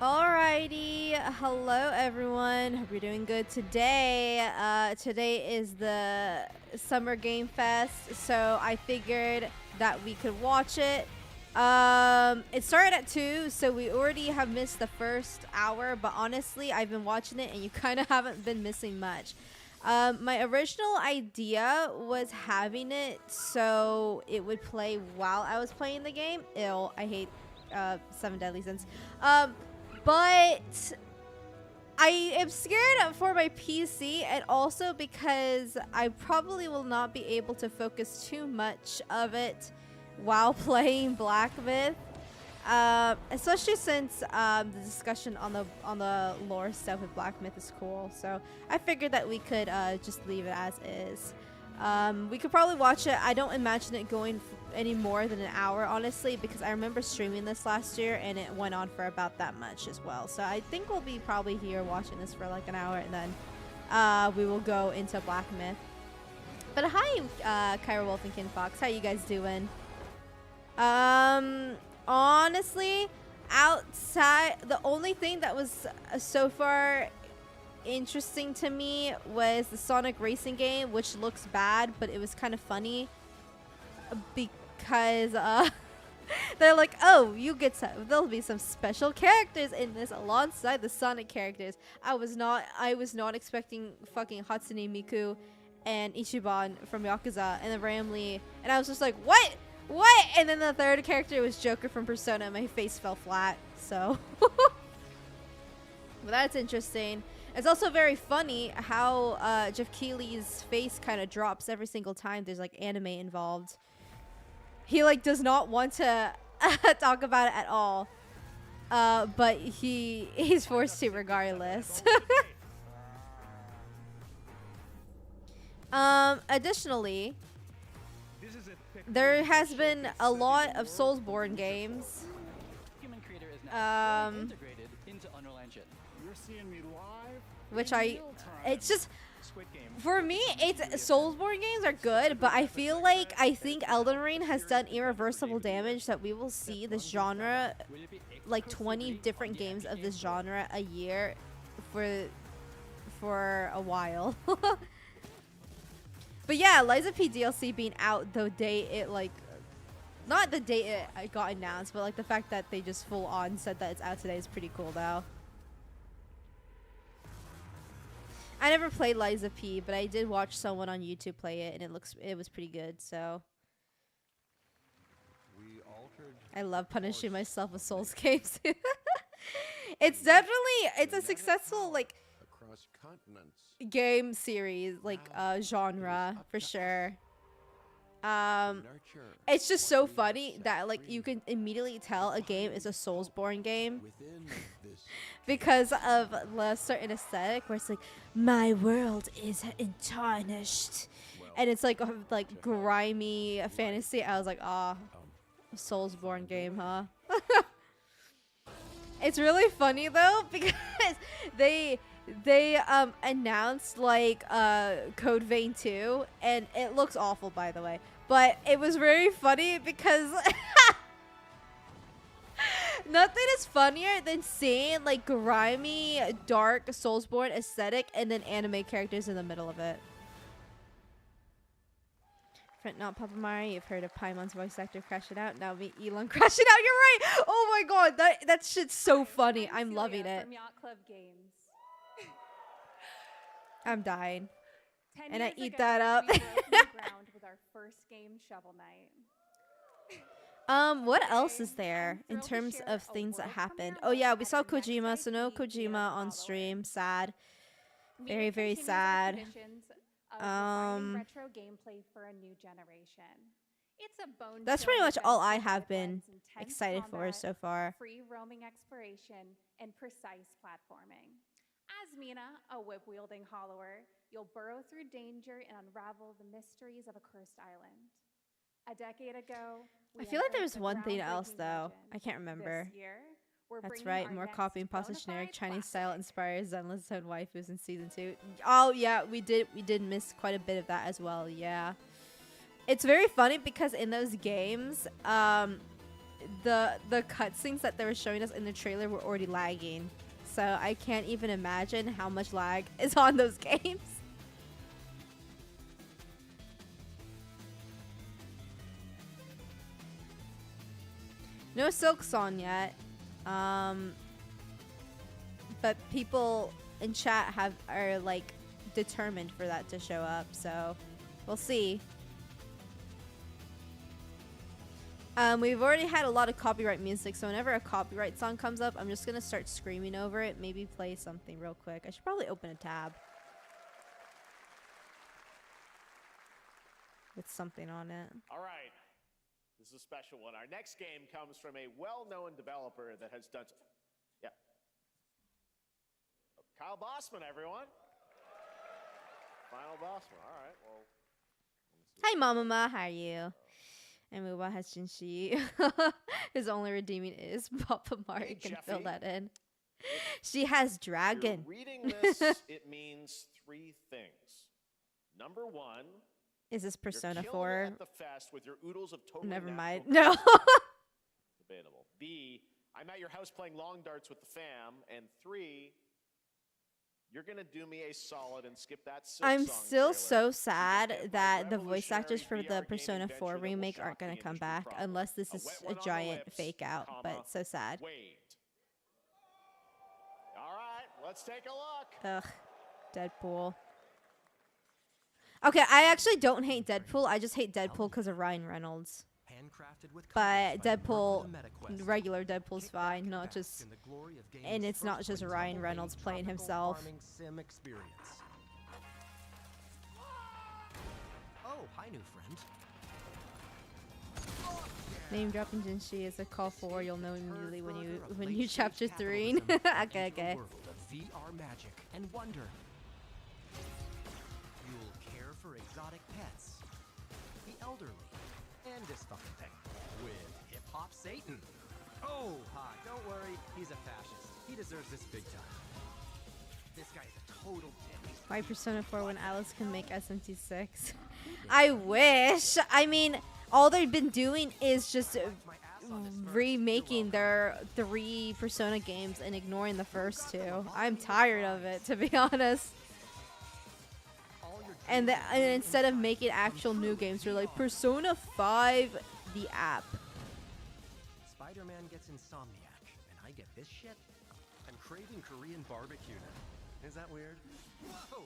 Alrighty, hello everyone. Hope you're doing good today. Today is the Summer Game Fest, so I figured that we could watch it. It started at 2, so we already have missed the first hour, but honestly, I've been watching it and you kind of haven't been missing much. My original idea was having it so it would play while I was playing the game. Ew, I hate 7 Deadly Sins. But I am scared for my PC, and also because I probably will not be able to focus too much of it while playing Black Myth, especially since the discussion on the lore stuff with Black Myth is cool. So I figured that we could just leave it as is. We could probably watch it. I don't imagine it going any more than an hour, honestly, because I remember streaming this last year and it went on for about that much as well. So I think we'll be probably here watching this for like an hour, and then we will go into Black Myth. But hi, Kyra Wolf and Kin Fox, how you guys doing? Honestly, outside, the only thing that was so far interesting to me was the Sonic racing game, which looks bad, but it was kind of funny because they're like, oh, you get there'll be some special characters in this alongside the Sonic characters. I was not expecting fucking Hatsune Miku and Ichiban from Yakuza and then Ramley, and I was just like, what, and then the third character was Joker from Persona, and my face fell flat. So but that's interesting. It's also very funny how Jeff Keighley's face kind of drops every single time there's like anime involved. He like does not want to talk about it at all, but he's forced to regardless. Additionally, there has been a lot of Soulsborne games. Which it's just, for me, Soulsborne games are good, but I think Elden Ring has done irreversible damage that we will see this genre, like 20 different games of this genre a year for a while. But yeah, Liza P DLC being out the day it not the day it got announced, but like the fact that they just full on said that it's out today is pretty cool though. I never played Liza P, but I did watch someone on YouTube play it, and it was pretty good. So I love punishing myself with Souls games. It's a successful like game series, like genre for sure. It's just so funny that like you can immediately tell a game is a Soulsborne game because of the certain aesthetic where it's like, my world is tarnished, and it's like grimy fantasy. I was like, ah, Soulsborne game, huh? It's really funny though because they announced like Code Vein 2, and it looks awful, by the way, but it was very funny because nothing is funnier than seeing like grimy, dark Soulsborne aesthetic and then anime characters in the middle of it. Not Papa Mario, you've heard of Paimon's voice actor crashing out. Now meet Elon crashing out. You're right. Oh my god, that shit's so funny. I'm loving it. From Yacht Club Games. I'm dying. 10 And I years eat ago, that up. we broke new ground with our first game, Shovel Knight. What else is there in terms of things that happened? Oh yeah, we saw Kojima, so no Kojima on stream. Sad. Very, very sad. Retro gameplay for a new generation. It's a bone. That's pretty much all I have been excited for so far. Free roaming exploration and precise platforming. As Mina, a whip-wielding hollower, you'll burrow through danger and unravel the mysteries of a cursed island. A decade ago, I feel like there was one thing else though. I can't remember. This year, that's right, more copy and pasta generic Chinese style inspired Zenless Zone waifus in season 2. Oh yeah, we did miss quite a bit of that as well. Yeah, it's very funny because in those games, the cutscenes that they were showing us in the trailer were already lagging. So I can't even imagine how much lag is on those games. No Silk Song yet. But people in chat are like determined for that to show up, so we'll see. We've already had a lot of copyright music, so whenever a copyright song comes up, I'm just gonna start screaming over it. Maybe play something real quick. I should probably open a tab with something on it. All right, this is a special one. Our next game comes from a well-known developer that has done. Yeah. Kyle Bossman, everyone. Final Bossman. All right. Well. Hi, Mama. How are you? And Muba has Jinshi. His only redeeming is Papa Mario. Hey, can Jeffy. fill that in. She has dragon. You're reading this, it means 3 things. Number 1. Is this Persona you're 4? at the fest with your oodles of totally Never mind. natural No. Debatable. B. I'm at your house playing long darts with the fam. And 3. You're gonna do me a solid and skip that Silk I'm Song still trailer. so sad Get my that the voice actors for revolutionary the VR Persona gaming 4 venture that will remake shock aren't going the to come industry back proper. unless this A is wet a one on the giant lips, fake out, comma, but so sad. Wait. All right, let's take a look. Ugh. Deadpool. Okay, I actually don't hate Deadpool. I just hate Deadpool because of Ryan Reynolds. But Deadpool, regular Deadpool's fine, not just, and it's not just Ryan Reynolds playing himself. Oh, hi, new friend. Name dropping Jinshi is a call for. You'll know immediately when you chapter 3. Okay. World of VR magic and wonder. You'll care for exotic pets, the elderly, and this fucking thing with Hip Hop Satan. Oh, hi, don't worry, he's a fascist. He deserves this big time. This guy is a total dick. Why Persona 4 when Alice can make SMT6? I wish. I mean, all they've been doing is just remaking their 3 Persona games and ignoring the first 2. I'm tired of it, to be honest. And instead of making actual new games, they're like Persona 5, the app. Spider-Man gets Insomniac, and I get this shit? I'm craving Korean barbecue now. Is that weird? Whoa!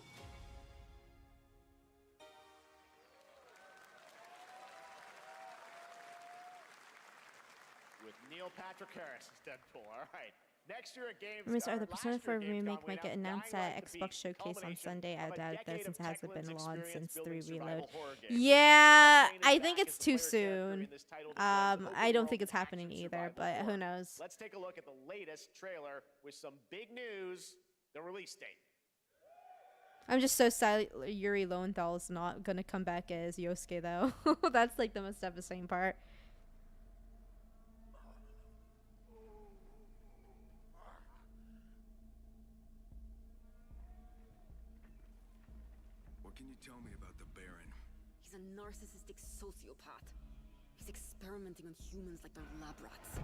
With Neil Patrick Harris as Deadpool. All right. Next year at Games. Rumors are the last Persona year 4 at Gamescom, remake we might get announced announced Dying at Light to Xbox Beat, Showcase on culmination Sunday. I of a doubt decade that since it of hasn't been Techland's launched experience since 3 building Reload. survival horror games. Yeah, Shane is I back think as it's the too player character soon. in this title-influenced open I don't world think it's happening action either, survival but who horror. knows? Let's take a look at the latest trailer with some big news, the release date. I'm just so sad Yuri Lowenthal is not gonna come back as Yosuke though. That's like the most devastating part. What can you tell me about the Baron? He's a narcissistic sociopath. He's experimenting on humans like they're lab rats.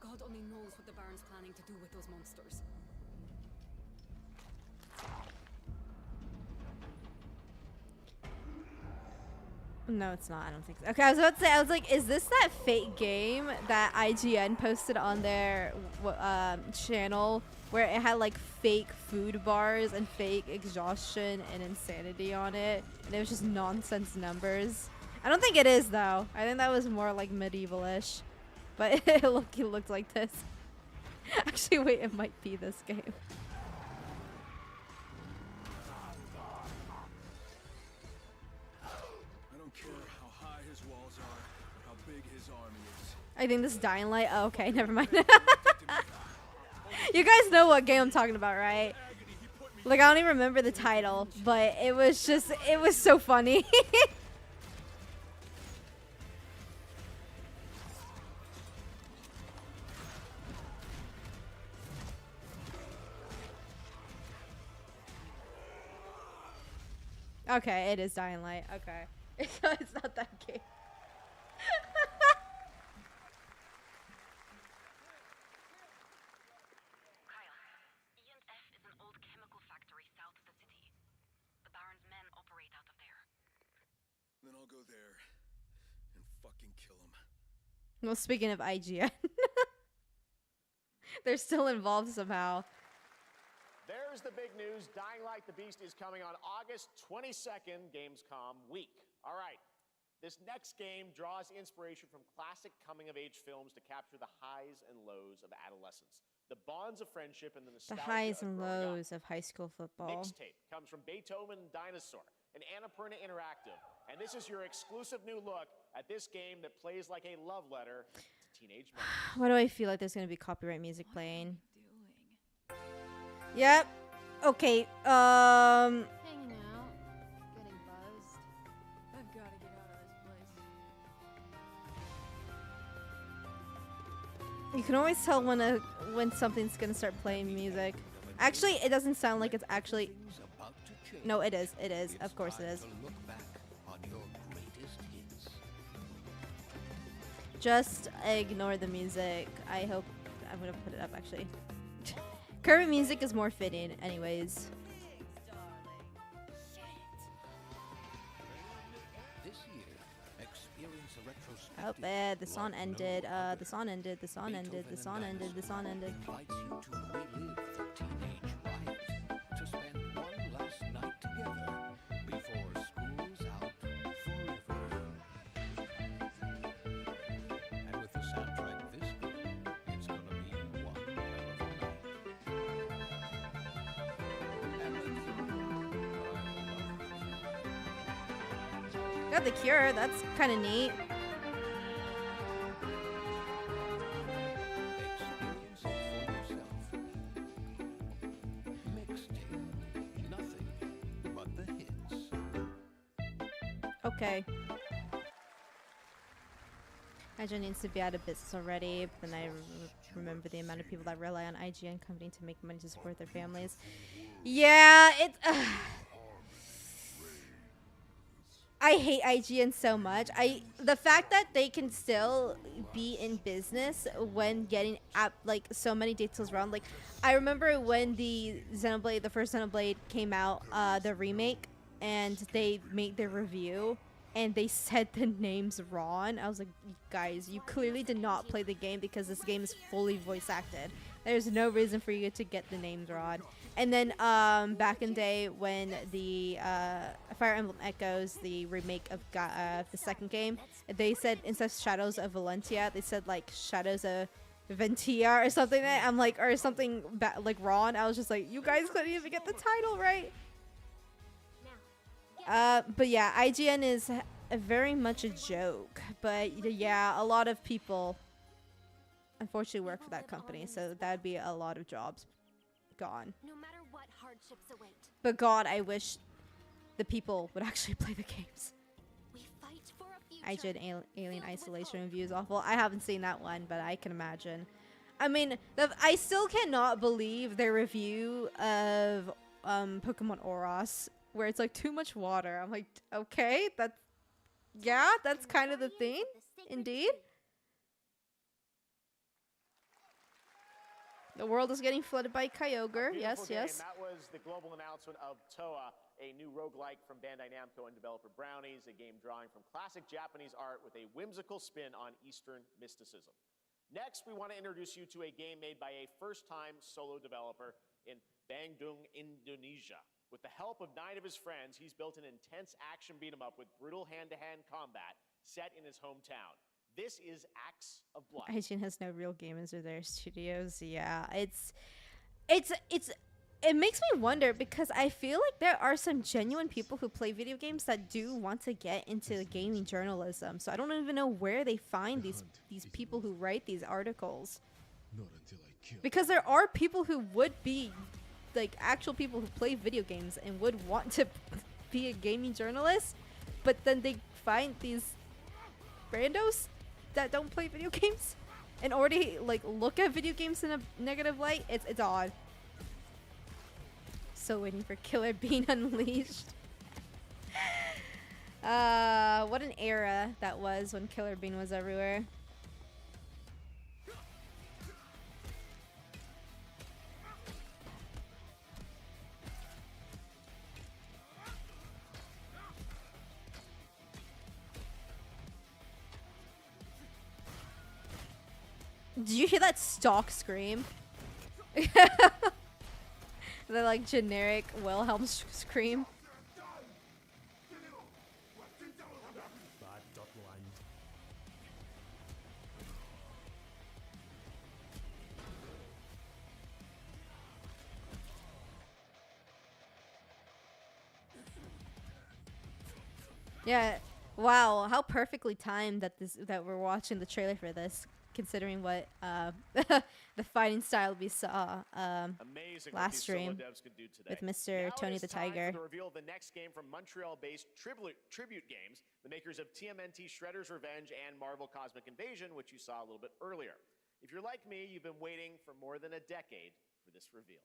God only knows what the Baron's planning to do with those monsters. No, it's not. I don't think so. Okay, I was about to say, I was like, is this that fake game that IGN posted on their channel where it had like fake food bars and fake exhaustion and insanity on it? And it was just nonsense numbers. I don't think it is though. I think that was more like medieval-ish. But it looked like this. Actually, wait, it might be this game. I don't care how high his walls are or how big his army is. I think this is Dying Light. Oh, okay, never mind. You guys know what game I'm talking about, right? Like, I don't even remember the title, but it was so funny. Okay, it is Dying Light. Okay. It's not that game. Kyle, E&F is an old chemical factory south of the city. The Baron's men operate out of there. Then I'll go there and fucking kill him. Well, speaking of IGN, they're still involved somehow. There's the big news. Dying Light the Beast is coming on August 22nd, Gamescom week. All right. This next game draws inspiration from classic coming-of-age films to capture the highs and lows of adolescence, the bonds of friendship, and the The nostalgia highs of and growing lows of high school up. football. Mixtape comes from Beethoven and Dinosaur and Annapurna Interactive, and this is your exclusive new look at this game that plays like a love letter to teenage memories. Why do I feel like there's gonna be copyright music playing? Yep. Okay. Hanging out, getting buzzed. I've got to get out of this place. You can always tell when something's gonna start playing music. Actually, it doesn't sound like it's actually. No, it is. It is. Of course, it is. Just ignore the music. I hope. I'm gonna put it up actually. Current music is more fitting, anyways. Oh, the song ended. The song ended. The song ended. The song ended. The song ended. Invites you to relive the teenage riot, to spend one last night together before school's out forever. And with the soundtrack this good, it's gonna be one hell of a night. And the Cure, Got the Cure. That's kind of neat. experience it for yourself. Mixtape, nothing but the hits. Okay. IGN needs to be out of business already, but then I remember the amount of people that rely on IGN company to make money to support their families. Yeah, it's. I hate IGN so much. The fact that they can still be in business when getting like so many details wrong. Like, I remember when the first Xenoblade came out, the remake, and they made their review, and they said the names wrong. I was like, guys, you clearly did not play the game because this game is fully voice acted. There's no reason for you to get the names wrong. And then back in the day when the Fire Emblem Echoes, the remake of the second game, they said instead of Shadows of Valentia, they said like Shadows of Ventia or something. I'm like, or something like wrong. I was just like, you guys couldn't even get the title right. But yeah, IGN is very much a joke. But yeah, a lot of people unfortunately work for that company, so that'd be a lot of jobs gone. No matter what hardships await, But God, I wish the people would actually play the games. we fight for a future. IGN Alien Isolation review is awful. I haven't seen that one, but I can imagine. I mean, I still cannot believe their review of Pokemon Oros, where it's like too much water. I'm like, okay, that's kind of the thing, indeed. The world is getting flooded by Kyogre. Yes, Beautiful game. yes. That was the global announcement of Toa, a new roguelike from Bandai Namco and developer Brownies, a game drawing from classic Japanese art with a whimsical spin on Eastern mysticism. Next, we want to introduce you to a game made by a first-time solo developer in Bandung, Indonesia. With the help of 9 of his friends, he's built an intense action beat-em-up with brutal hand-to-hand combat set in his hometown. This is Acts of Blood. IGN has no real gamers or their studios. Yeah, it makes me wonder because I feel like there are some genuine people who play video games that do want to get into gaming journalism. So I don't even know where they find these people who write these articles. Not until I kill. Because there are people who would be like actual people who play video games and would want to be a gaming journalist, but then they find these randos that don't play video games and already like look at video games in a negative light. It's odd. So waiting for Killer Bean Unleashed. What an era that was when Killer Bean was everywhere. Did you hear that stalk scream? The like generic Wilhelm scream. Yeah. Wow, how perfectly timed that we're watching the trailer for this, considering what the fighting style we saw Amazing last what these stream solo devs could do today. with Mr. Now Tony it the is time Tiger. for the reveal of the next game from Montreal-based Tribute Games, the makers of TMNT Shredder's Revenge and Marvel Cosmic Invasion, which you saw a little bit earlier. If you're like me, you've been waiting for more than a decade for this reveal.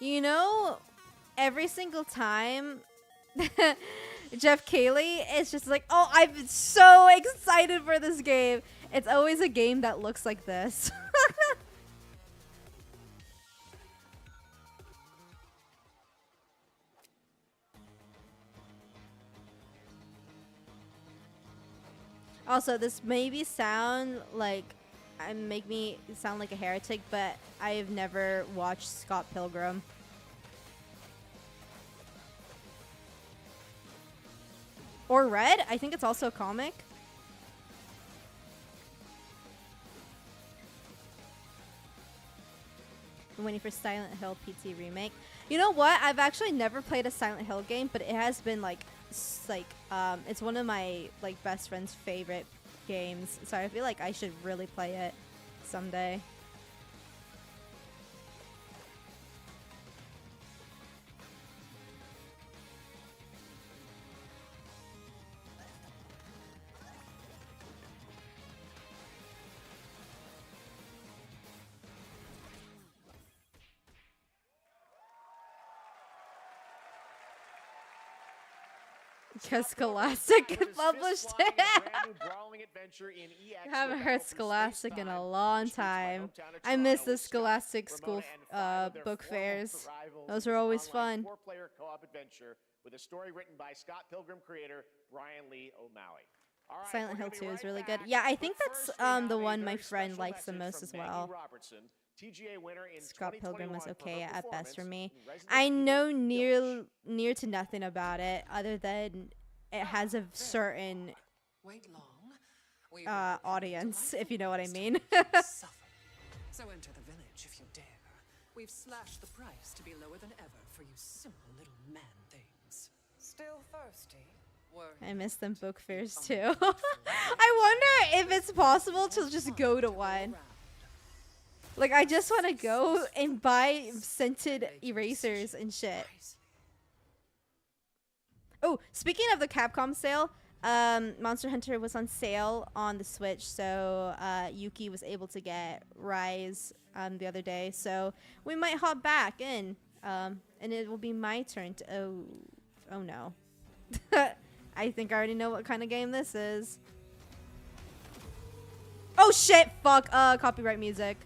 You know, every single time Jeff Cayley is just like, oh, I've been so excited for this game. It's always a game that looks like this. Also, this maybe sound like make me sound like a heretic, but I've never watched Scott Pilgrim. Or read. I think it's also a comic. I'm waiting for Silent Hill PT remake. You know what? I've actually never played a Silent Hill game, but it has been like it's one of my like best friend's favorite games. So I feel like I should really play it someday. Because Scholastic published it. Haven't heard Scholastic in a long time. I miss the Scholastic school book fairs. Those were always fun. Four-player co-op adventure with a story written by Scott Pilgrim creator Brian Lee O'Malley. All right, Silent Hill 2 is really good. Yeah, I think that's the one my friend likes the most as well. TGA winner in Scott Pilgrim was 2021 okay for her at best for me. performance in Resident I know Evil near to nothing about it, other than it has a certain audience, if you know what I mean. So enter the village if you dare. We've slashed the price to be lower than ever for you simple little man things. Still thirsty? I miss them book fairs too. I wonder if it's possible to just go to one. Like, I just want to go and buy scented erasers and shit. Oh, speaking of the Capcom sale, Monster Hunter was on sale on the Switch, so Yuki was able to get Rise the other day. So we might hop back in, and it will be my turn to... Oh no. I think I already know what kind of game this is. Oh shit! Fuck! Copyright music.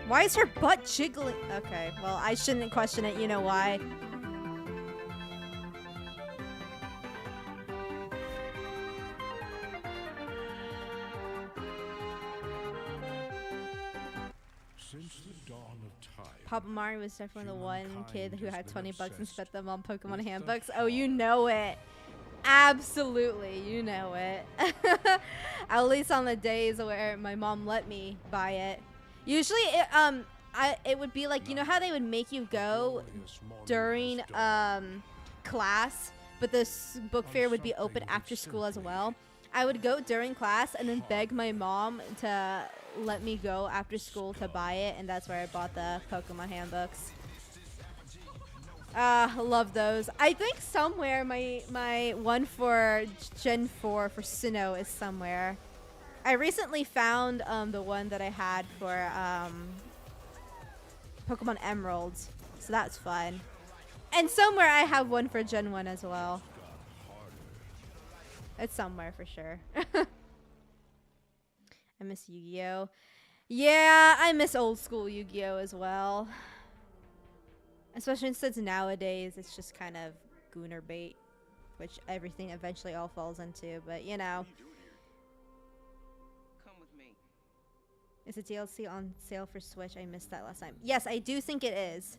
Why is her butt jiggling? Okay, well, I shouldn't question it. You know why. Since the dawn of time, Papa Mario was definitely the one kid who had 20 bucks and obsessed spent them on Pokemon with the handbooks. Oh, you know it. Absolutely, you know it. At least on the days where my mom let me buy it. Usually, it would be like, you know how they would make you go during class, but this book fair would be open after school as well. I would go during class and then beg my mom to let me go after school to buy it, and that's where I bought the Pokemon handbooks. Love those. I think somewhere my one for Gen 4 for Sinnoh is somewhere. I recently found the one that I had for Pokemon Emerald, so that's fun. And somewhere I have one for Gen 1 as well. It's somewhere for sure. I miss Yu-Gi-Oh! Yeah, I miss old school Yu-Gi-Oh! As well. Especially since nowadays it's just kind of Gooner bait, which everything eventually all falls into, but you know. Come with me. Is the DLC on sale for Switch? I missed that last time. Yes, I do think it is.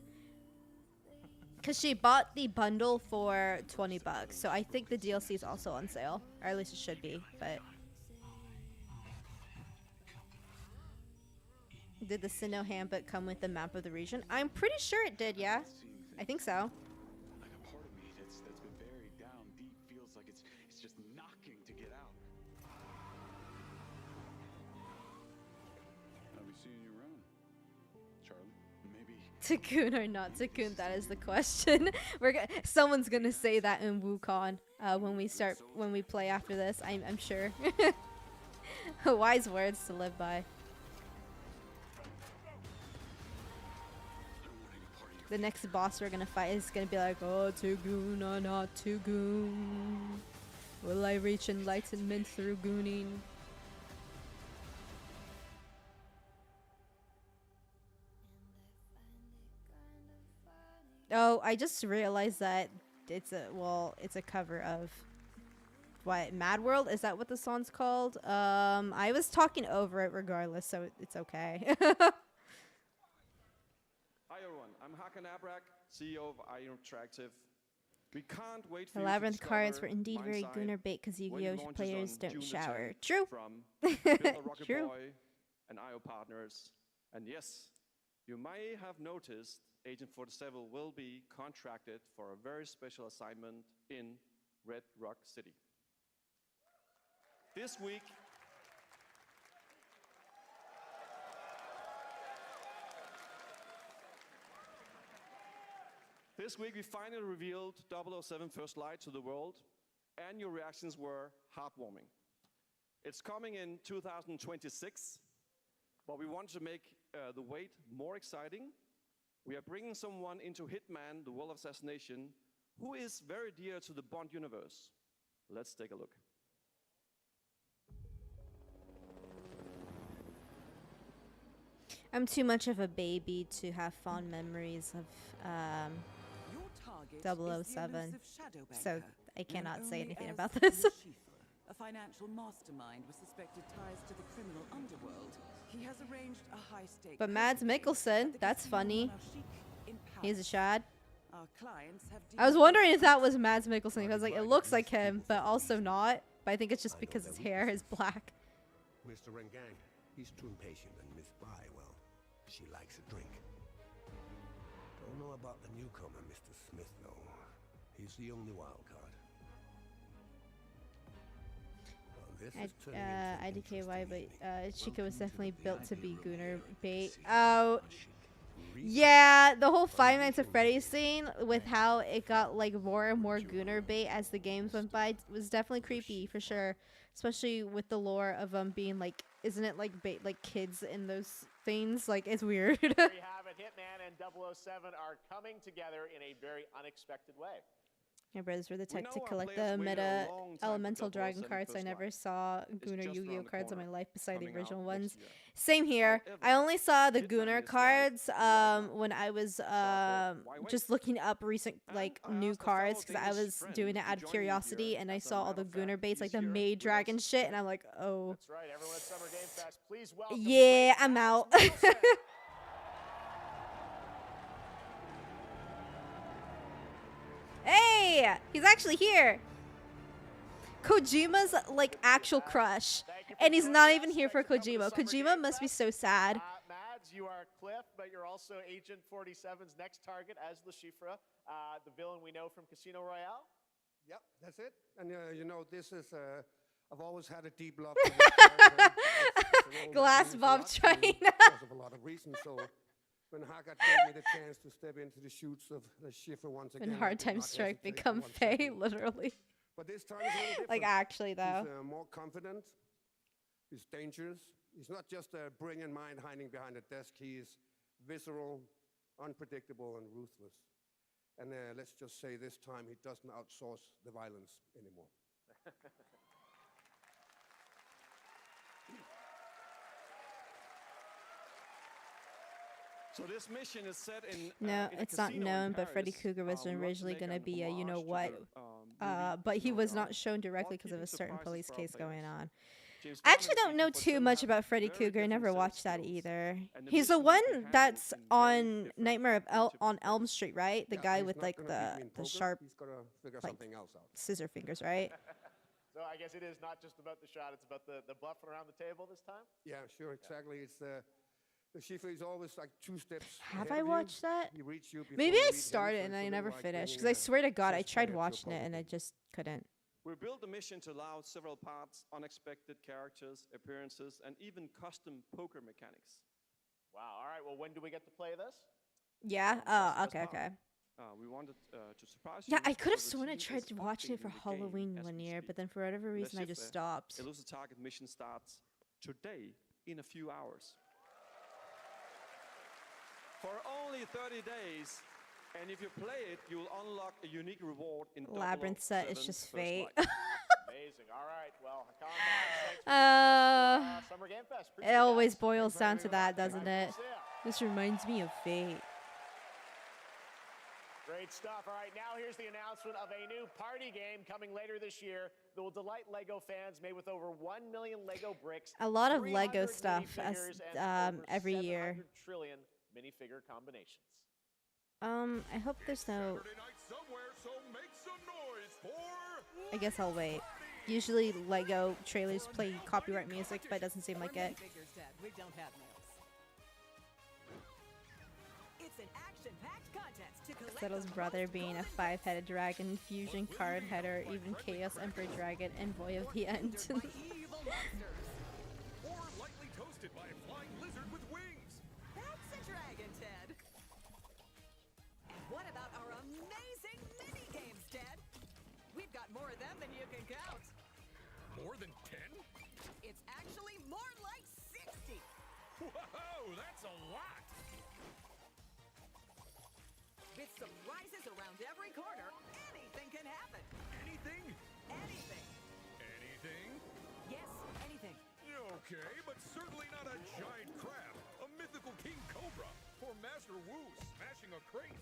Because she bought the bundle for $20, so I think the DLC is also on sale. Or at least it should be, but... Did the Sinnoh handbook come with the map of the region? I'm pretty sure it did, yeah. I think so. Like a part of me that's been buried down deep feels like it's just knocking to get out. I'll be seeing you around, Charlie. Maybe. Takun or not Takun, that is the question. Someone's gonna say that in Wukong when we play after this. I'm sure. Wise words to live by. The next boss we're gonna fight is gonna be like, oh, Tugun or not Tugun. Will I reach enlightenment through gooning? Oh, I just realized that it's a cover of what, Mad World? Is that what the song's called? I was talking over it regardless, so it's okay. Hi everyone, I'm Hakan Abrak, CEO of Iron Interactive. We can't wait for The you to Labyrinth cards were discover indeed very Mindside Gooner bait because when it Yu-Gi-Oh! launches players on don't June the shower. 10th True. From Build a Rocket True. Boy and IO partners. And yes, you may have noticed Agent 47 will be contracted for a very special assignment in Red Rock City. This week, we finally revealed 007 First Light to the world, and your reactions were heartwarming. It's coming in 2026, but we want to make the wait more exciting. We are bringing someone into Hitman, the World of Assassination, who is very dear to the Bond universe. Let's take a look. I'm too much of a baby to have fond memories of 007, so I cannot say anything about this. A financial mastermind with suspected ties to the criminal underworld. He has arranged a high-stake. But Mads Mikkelsen, that's funny. He's a Shad. I was wondering if that was Mads Mikkelsen because like it looks like him, but also not. But I think it's just because his hair is black. Mr. Rengang, he's too impatient, and Miss Bai, well, she likes a drink. Don't know about the newcomer, Mr. Smith, though. He's the only wild card. IDKY, but Chica was definitely built to be Gooner bait. Oh, yeah, the whole Five Nights at Freddy's scene with how it got like more and more Gooner bait as the games went by was definitely creepy for sure, especially with the lore of being like, isn't it like bait like kids in those things? Like it's weird. There you have it. Hitman and 007 are coming together in a very unexpected way. My brothers were the type to collect the meta elemental dragon cards. I never saw Gooner Yu-Gi-Oh cards in my life beside the original ones. Same here. I only saw the Gooner cards when I was just looking up recent like new cards because I was doing it out of curiosity and I saw all the Gooner baits like the Maid Dragon shit and I'm like, oh. That's right. Everyone at Summer Game Fest, please welcome. Yeah, I'm out. Hey, he's actually here. Kojima's like actual crush, and he's not even here for Kojima. Kojima must be so sad. Mads, you are Cliff, but you're also Agent 47's next target as Le Chiffre, the villain we know from Casino Royale. Yep, that's it. And you know, this is I've always had a deep love for this character. Glass Bob Train. Because of a lot of reasons, so when Haggard gave me the chance to step into the shoes of the Schiffer once again. When Hard I did Times not Strike hesitate become for 1 Faye, second. literally. But this time it's a little different. Like, actually, though. He's more confident. He's dangerous. He's not just a brilliant mind hiding behind a desk. He is visceral, unpredictable, and ruthless. And let's just say this time he doesn't outsource the violence anymore. So this mission is set in No, in a it's not casino in known, but Freddy Paris. Krueger was We want to originally make going to an be a homage to you-know-what. movie But he Snow was Dawn, not shown directly while because of a keeping certain surprises police for our case going players. on. James I actually Bond don't and know People too Sim much have about Freddy very Krueger. I never different watched set of that skills, either. and the He's the missions one they handle that's in very on different Nightmare of relationships. on Elm Street, right? The Yeah, guy he's with not like gonna beat me in the poker. sharp He's got to figure like, something else out. scissor fingers, right? So I guess it is not just about the shot, it's about the bluffing around the table this time? Yeah, sure, exactly. It's the Schiffer is always like 2 steps. Have ahead I of you. watched that? He reads you before Maybe you I read him, started so and it's a I little never like finished. bringing Because I swear to God, I chess tried player to a watching it poker and I game. just couldn't. We built the mission to allow several parts, unexpected characters, appearances, and even custom poker mechanics. Wow, all right, well, when do we get to play this? Yeah? That's Oh, the okay, best part. okay. We wanted to surprise Yeah, you. I could have so the sworn I team tried is watching it for updating the game Halloween as one we year, speak. but then for whatever reason I just stopped. Elusive target mission starts today in a few hours. For only 30 days, and if you play it, you will unlock a unique reward in Labyrinth set is 007 just First fate. Light. Amazing, all right, well, Hakan, thanks for joining us for, Summer Game Fest. Appreciate It it, always guys. boils Thanks for down having to me that, along. doesn't All right, it? we'll see ya. This reminds me of fate. Great stuff. All right, now here's the announcement of a new party game coming later this year that will delight LEGO fans, made with over 1 million LEGO bricks, A lot of 300 LEGO stuff as minifigures, and over every year. 700 trillion minifigure combinations. I hope there's no. So make some noise for I guess I'll wait. Usually LEGO trailers play copyright music, but it doesn't seem like it. Figures, Dad. We don't have nails. It's an action-packed contest to collect Settle's the brother most being a golden 5-headed dragon, fusion card header, even Chaos Emperor Dragon, Envoy of the End. by evil monsters. or lightly toasted by a flying lizard with wings. That's a dragon, Ted. And what about our amazing mini games, Ted? We've got more of them than you can count. More than 10? It's actually more like 60. Whoa, that's a lot. With surprises around every corner, anything can happen. Anything? Anything. Anything? Yes, anything. Okay, but certainly not a giant crab, a mythical king cobra, or Master Wu smashing a crate.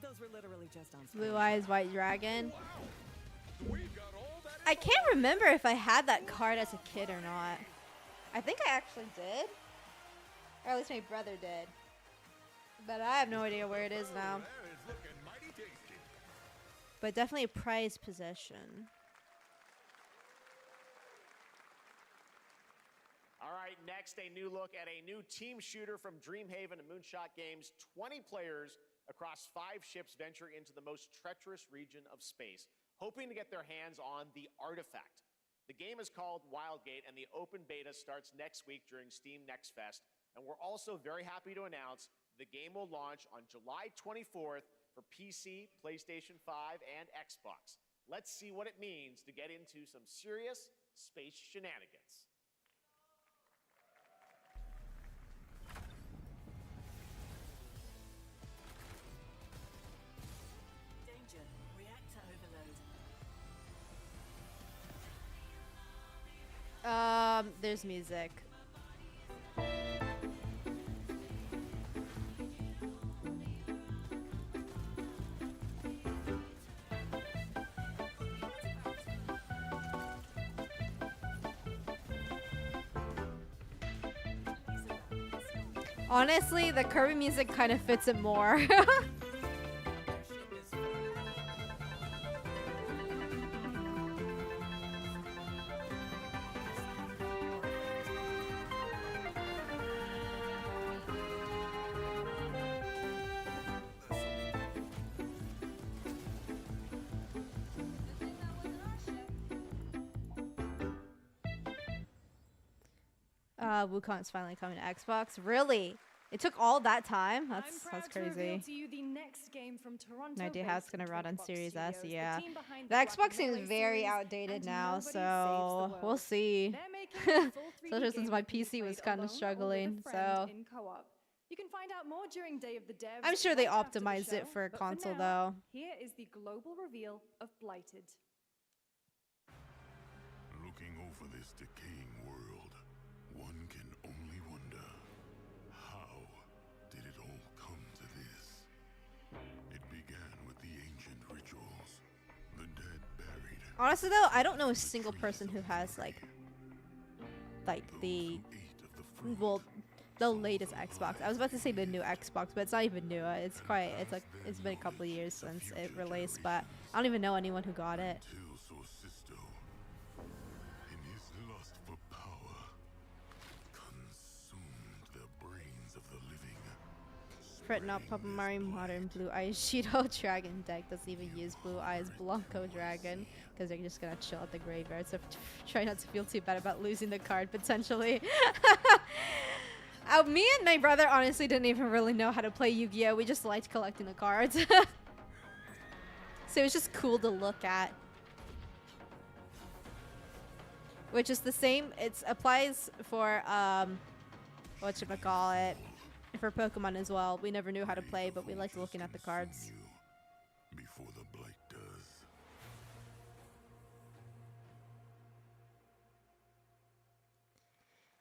Those were literally just on screen. Blue Eyes White Dragon. We've got all that. I can't remember if I had that card as a kid or not. I think I actually did. Or at least my brother did. But I have no idea where it is now. That is looking mighty tasty. But definitely a prized possession. All right, next, a new look at a new team shooter from Dreamhaven and Moonshot Games. 20 players across 5 ships venture into the most treacherous region of space, hoping to get their hands on the artifact. The game is called Wildgate, and the open beta starts next week during Steam Next Fest. And we're also very happy to announce the game will launch on July 24th for PC, PlayStation 5, and Xbox. Let's see what it means to get into some serious space shenanigans. Danger. Reactor overload. There's music. Honestly, the Kirby music kind of fits it more. Wukong's finally coming to Xbox. Really? It took all that time? I'm That's proud to reveal crazy. to you the next game from Toronto. No idea how it's gonna run on Xbox Series S, Studios, yeah. team behind The Black Xbox and seems Melee very series, outdated and now, nobody saves the so we'll world. see. They're making a full 3D Especially since game my that can be PC was played kind alone of or with a struggling, friend so in co-op. You can find out more during Day of the Devs. I'm sure they right after the optimized it show, for a but console now, though. Here is the global reveal of Blighted. Looking over this decaying world, one can only wonder, how did it all come to this? It began with the ancient rituals, the dead buried. Honestly though, I don't know a single person who has like the well, the latest Xbox. I was about to say the new Xbox, but it's not even new. It's been a couple of years since it released, but I don't even know anyone who got it. In his lust for power, consumed the brains of the living. Fret not, Papa Mario Modern Blue Eyes Shido Dragon deck doesn't even use Blue Eyes Blanco Dragon because they're just gonna chill at the graveyard. So try not to feel too bad about losing the card potentially. Me and my brother honestly didn't even really know how to play Yu-Gi-Oh! We just liked collecting the cards. So it was just cool to look at. Which is the same, it applies for, whatchamacallit, for Pokemon as well. We never knew how to play, but we liked looking at the cards. Before the blight does.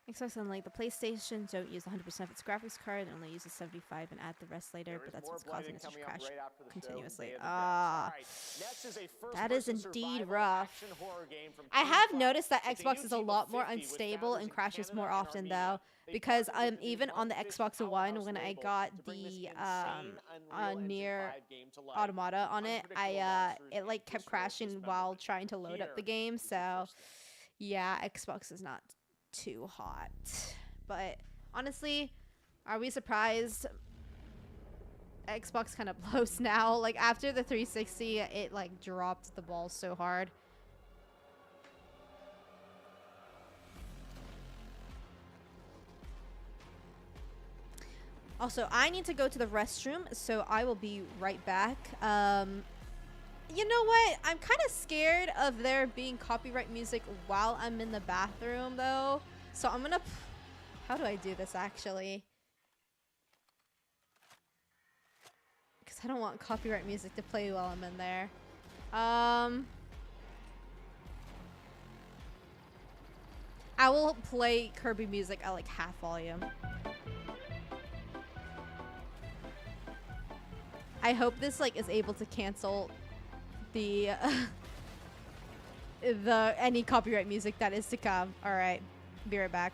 Xbox, unlike the PlayStation, don't use 100% of its graphics card. It only uses 75 and add the rest later, but that's what's causing it to crash continuously. That is indeed rough. I have noticed that Xbox is a lot more unstable and crashes more often though, because even on the Xbox One, when I got the Near Automata on it, it like kept crashing while trying to load up the game. So yeah, Xbox is not too hot, but honestly, are we surprised? Xbox kind of blows now. Like after the 360, it like dropped the ball so hard. Also, I need to go to the restroom, so I will be right back. You know what? I'm kind of scared of there being copyright music while I'm in the bathroom, though. So I'm gonna... How do I do this, actually? Because I don't want copyright music to play while I'm in there. I will play Kirby music at like half volume. I hope this like is able to cancel the any copyright music that is to come. All right, be right back.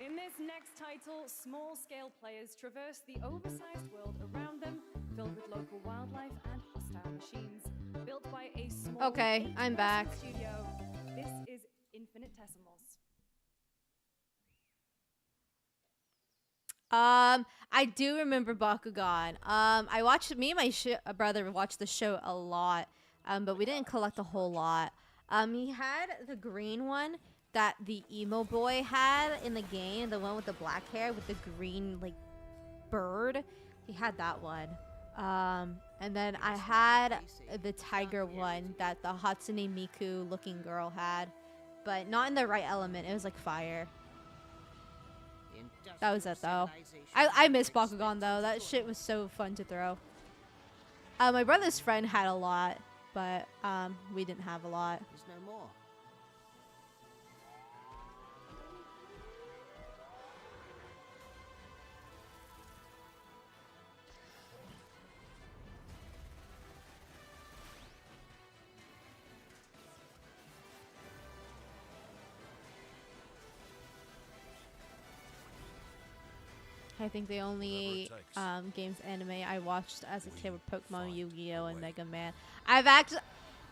In this next title, small-scale players traverse the oversized world around them, filled with local wildlife and hostile machines. Built by a small Okay, I'm back. studio. This is Infinitesimals. I do remember Bakugan. I watched me and my brother watched the show a lot. But we didn't collect a whole lot. He had the green one that the emo boy had in the game, the one with the black hair with the green like bird. He had that one. And then I had the tiger one that the Hatsune Miku looking girl had, but not in the right element. It was like fire. That was it though. I miss Bakugan though. That shit was so fun to throw. My brother's friend had a lot, but we didn't have a lot. There's no more. I think the only games anime I watched as a kid were Pokemon, Yu-Gi-Oh, and Mega Man. I've actually,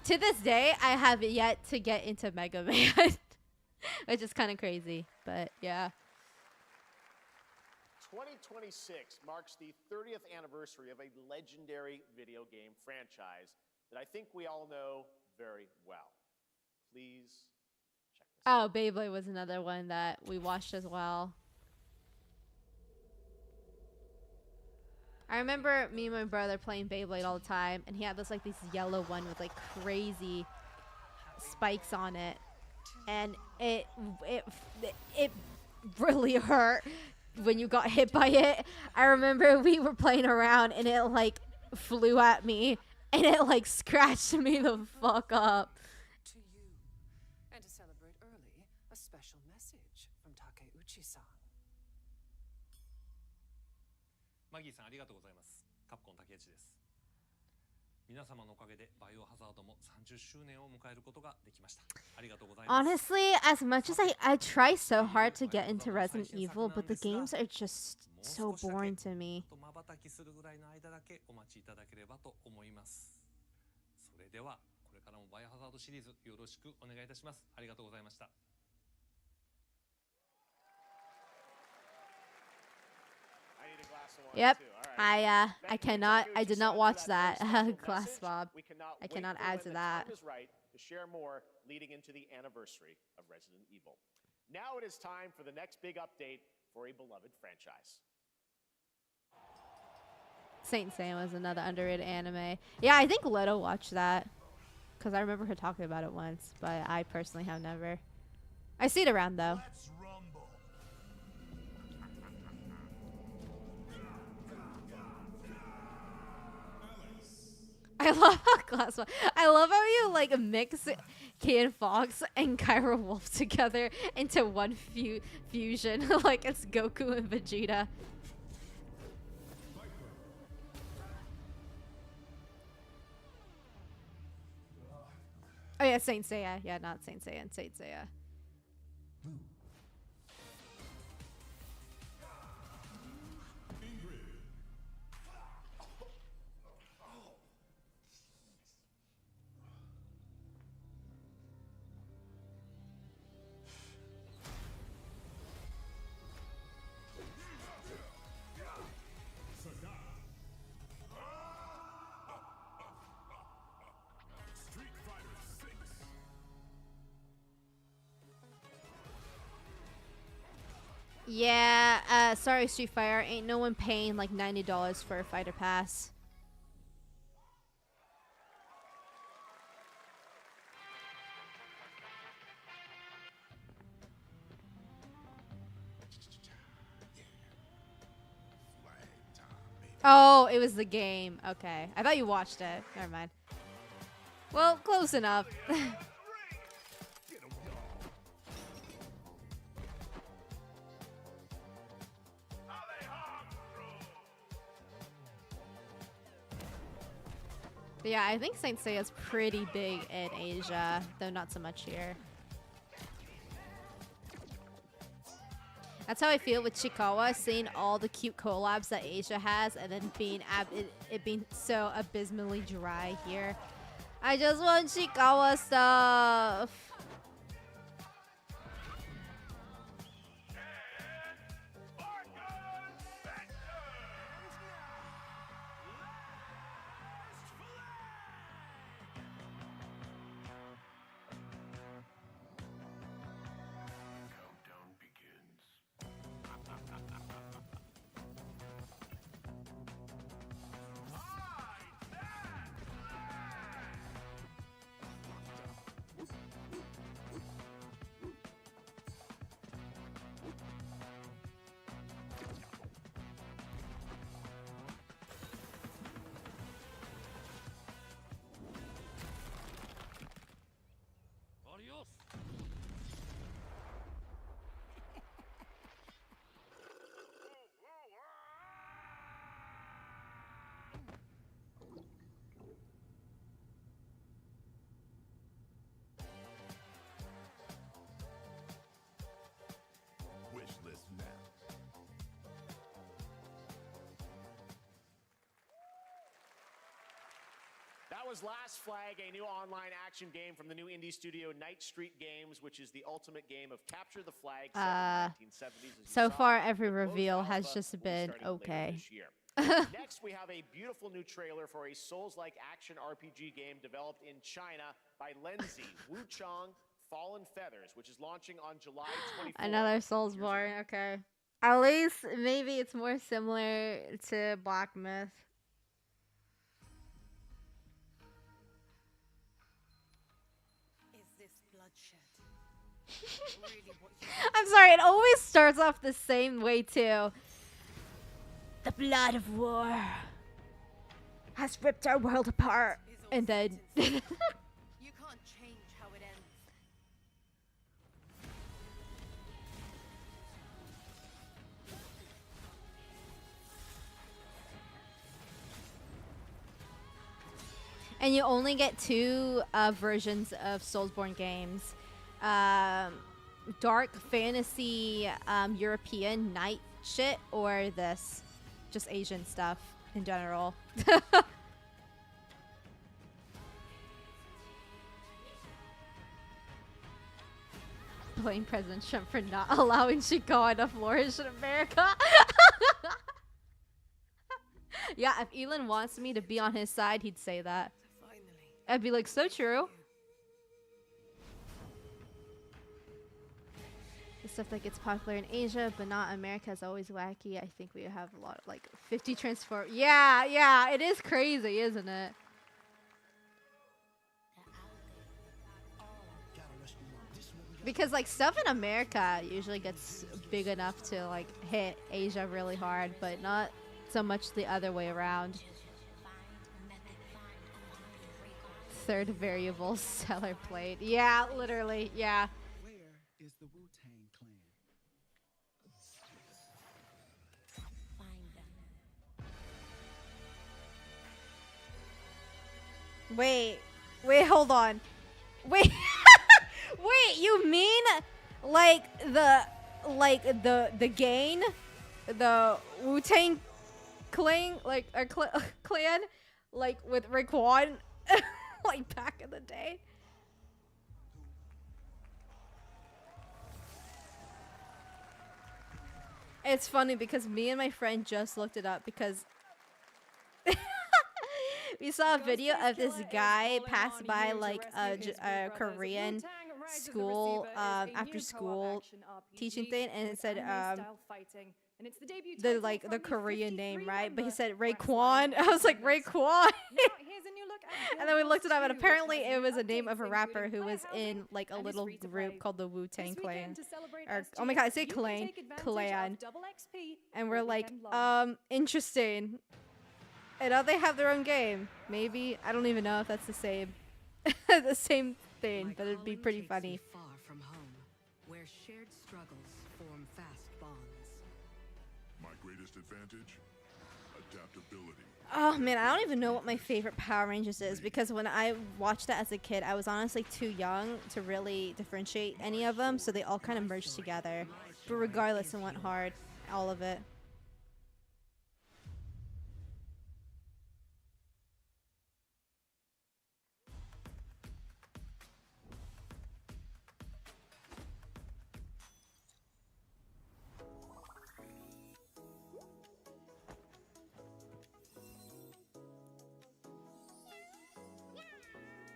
to this day, I have yet to get into Mega Man, which is kind of crazy, but yeah. 2026 marks the 30th anniversary of a legendary video game franchise that I think we all know very well. Please check this out. Oh, Beyblade was another one that we watched as well. I remember me and my brother playing Beyblade all the time, and he had this yellow one with like crazy spikes on it, and it really hurt when you got hit by it. I remember we were playing around, and it like flew at me, and it like scratched me the fuck up. To you, and to celebrate early, a special message from Takeuchi-san. マギーさんありがとうございます。カプコン竹内です。皆様のおかげでバイオハザードも30周年を迎えることができました。ありがとうございます。 Honestly, as much as I try so hard to get into Resident Evil, but the games are just so boring to me. 瞬きするぐらいの間だけお待ちいただければと思います。それではこれからもバイオハザードシリーズよろしくお願いいたします。ありがとうございました。 Yep, I did not watch that Glass Bob. I cannot add to that. The time is right to share more leading into the anniversary of Resident Evil. Now it is time for the next big update for a beloved franchise. Saint Seiya was another underrated anime. Yeah, I think Leto watched that because I remember her talking about it once, but I personally have never. I see it around though. I love how I love how you like mix Kid Fox and Kyra Wolf together into one fusion, like it's Goku and Vegeta. Oh yeah, Saint Seiya. Yeah, not Saint Seiya and Saint Seiya. Yeah, sorry Street Fighter, ain't no one paying like $90 for a fighter pass. Oh, it was the game. Okay. I thought you watched it. Never mind. Well, close enough. Yeah, I think Saint Seiya's pretty big in Asia, though not so much here. That's how I feel with Chikawa, seeing all the cute collabs that Asia has, and then being it being so abysmally dry here. I just want Chikawa stuff. That was Last Flag, a new online action game from the new indie studio Night Street Games, which is the ultimate game of capture the flag set in the 1970s. So far, every reveal has just been okay. Next, we have a beautiful new trailer for a Souls-like action RPG game developed in China by Lenzi, Wukong, Fallen Feathers, which is launching on July 24th. Another Soulsborne, okay. At least maybe it's more similar to Black Myth. I'm sorry, it always starts off the same way too. The blood of war has ripped our world apart. And then You can't change how it ends. and you only get two versions of Soulsborne games. Dark fantasy European night shit, or this just Asian stuff in general. Blame President Trump for not allowing Chicago to flourish in America. Yeah, if Elon wants me to be on his side, he'd say that. I'd be like, so true. The stuff that gets popular in Asia, but not America, is always wacky. I think we have a lot, like 50 transform. Yeah, it is crazy, isn't it? Because like stuff in America usually gets big enough to like hit Asia really hard, but not so much the other way around. Third variable seller plate. Yeah, literally, yeah. Where is the Wu-Tang Clan? Wait, hold on. Wait. Wait, you mean like the gain, the Wu-Tang clan, like a clan, like with Raekwon, like back in the day? It's funny because me and my friend just looked it up because we saw a video of this guy pass by like a Korean school after school teaching thing, and it said the Korean name, right? But he said Raekwon. I was like, Raekwon. And then we looked it up, and apparently it was a name of a rapper who was in like a little group called the Wu-Tang Clan. Or, oh my god, I say clan. And we're like, interesting. And now they have their own game. Maybe. I don't even know if that's the same the same thing, but it'd be pretty funny. Far from home, where shared struggles form fast bonds. My greatest advantage? adaptability. Oh man, I don't even know what my favorite Power Rangers is because when I watched that as a kid, I was honestly too young to really differentiate any of them, so they all kind of merged together. But regardless, it went hard, all of it.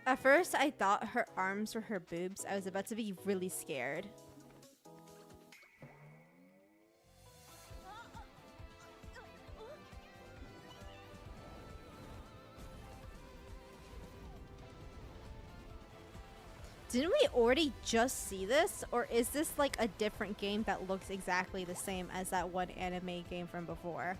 At first, I thought her arms were her boobs. I was about to be really scared. Didn't we already just see this? Or is this like a different game that looks exactly the same as that one anime game from before?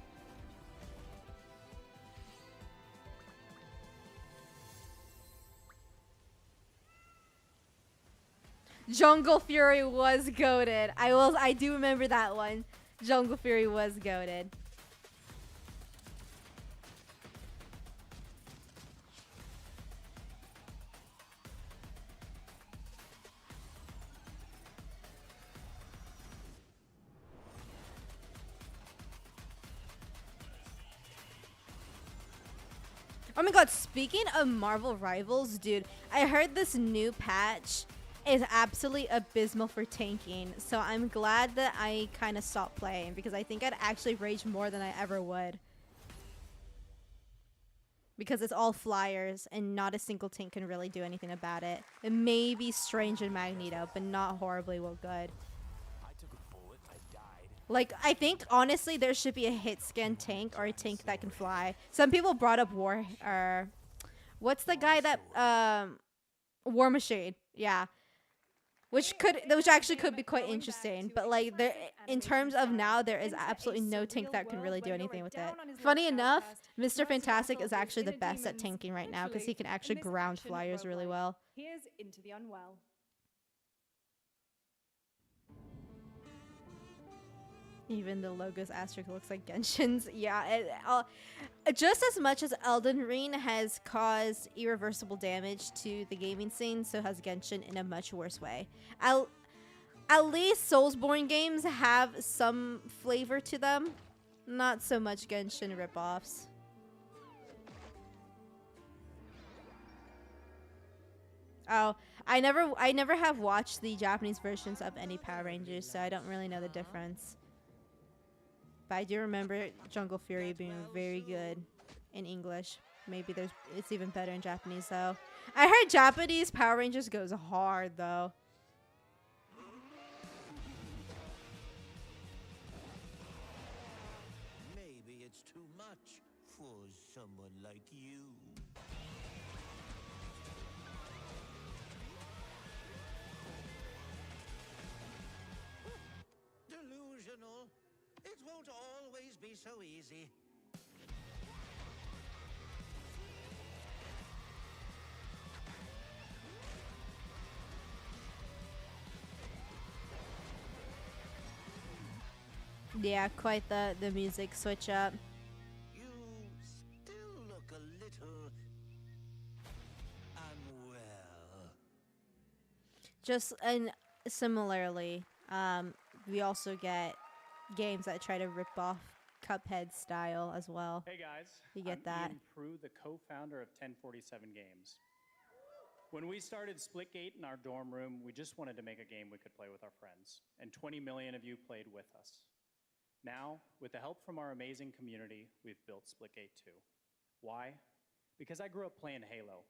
Jungle Fury was goated. I do remember that one. Jungle Fury was goated. Oh my god, speaking of Marvel Rivals, dude, I heard this new patch is absolutely abysmal for tanking. So I'm glad that I kind of stopped playing because I think I'd actually rage more than I ever would. Because it's all flyers and not a single tank can really do anything about it. It may be Strange and Magneto, but not horribly well good. Like, I think, honestly, there should be a hit scan tank or a tank that can fly. Some people brought up what's the guy that, War Machine. Yeah. Which actually could be quite interesting. But, like, in terms of now, there is absolutely no tank that can really do anything with it. Funny enough, Mr. Fantastic is actually the best at tanking right now because he can actually ground flyers really well. Here's Into the Unwell. Even the logo's asterisk looks like Genshin's. Yeah, just as much as Elden Ring has caused irreversible damage to the gaming scene, so has Genshin in a much worse way. At least Soulsborne games have some flavor to them. Not so much Genshin ripoffs. Oh, I never have watched the Japanese versions of any Power Rangers, so I don't really know the difference. But I do remember Jungle Fury being very good in English. Maybe it's even better in Japanese though. I heard Japanese Power Rangers goes hard though. Maybe it's too much for someone like you. Delusional. It won't always be so easy. Yeah, quite the music switch up. You still look a little unwell. Just and similarly, we also get games that try to rip off Cuphead style as well. Hey guys, you get I'm that. Ian Prue, the co-founder of 1047 Games. When we started Splitgate in our dorm room, we just wanted to make a game we could play with our friends, and 20 million of you played with us. Now, with the help from our amazing community, we've built Splitgate 2. Why? Because I grew up playing Halo,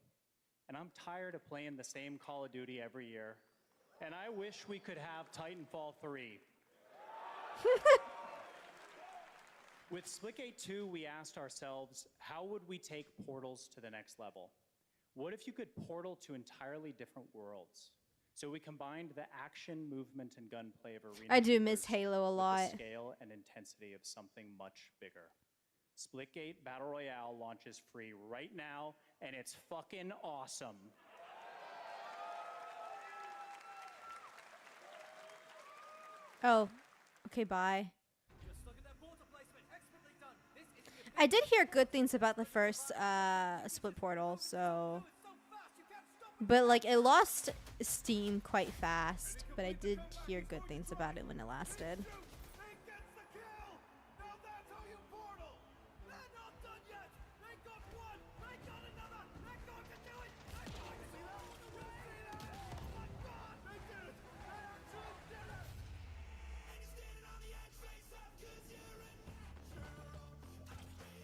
and I'm tired of playing the same Call of Duty every year, and I wish we could have Titanfall 3. With Splitgate 2, we asked ourselves, how would we take portals to the next level? What if you could portal to entirely different worlds? So we combined the action, movement, and gunplay of Arena I do shooters miss Halo a with lot. the scale and intensity of something much bigger. Splitgate Battle Royale launches free right now, and it's fucking awesome. Oh, okay, bye. I did hear good things about the first Split Portal, so... But, like, it lost steam quite fast. But I did hear good things about it when it lasted.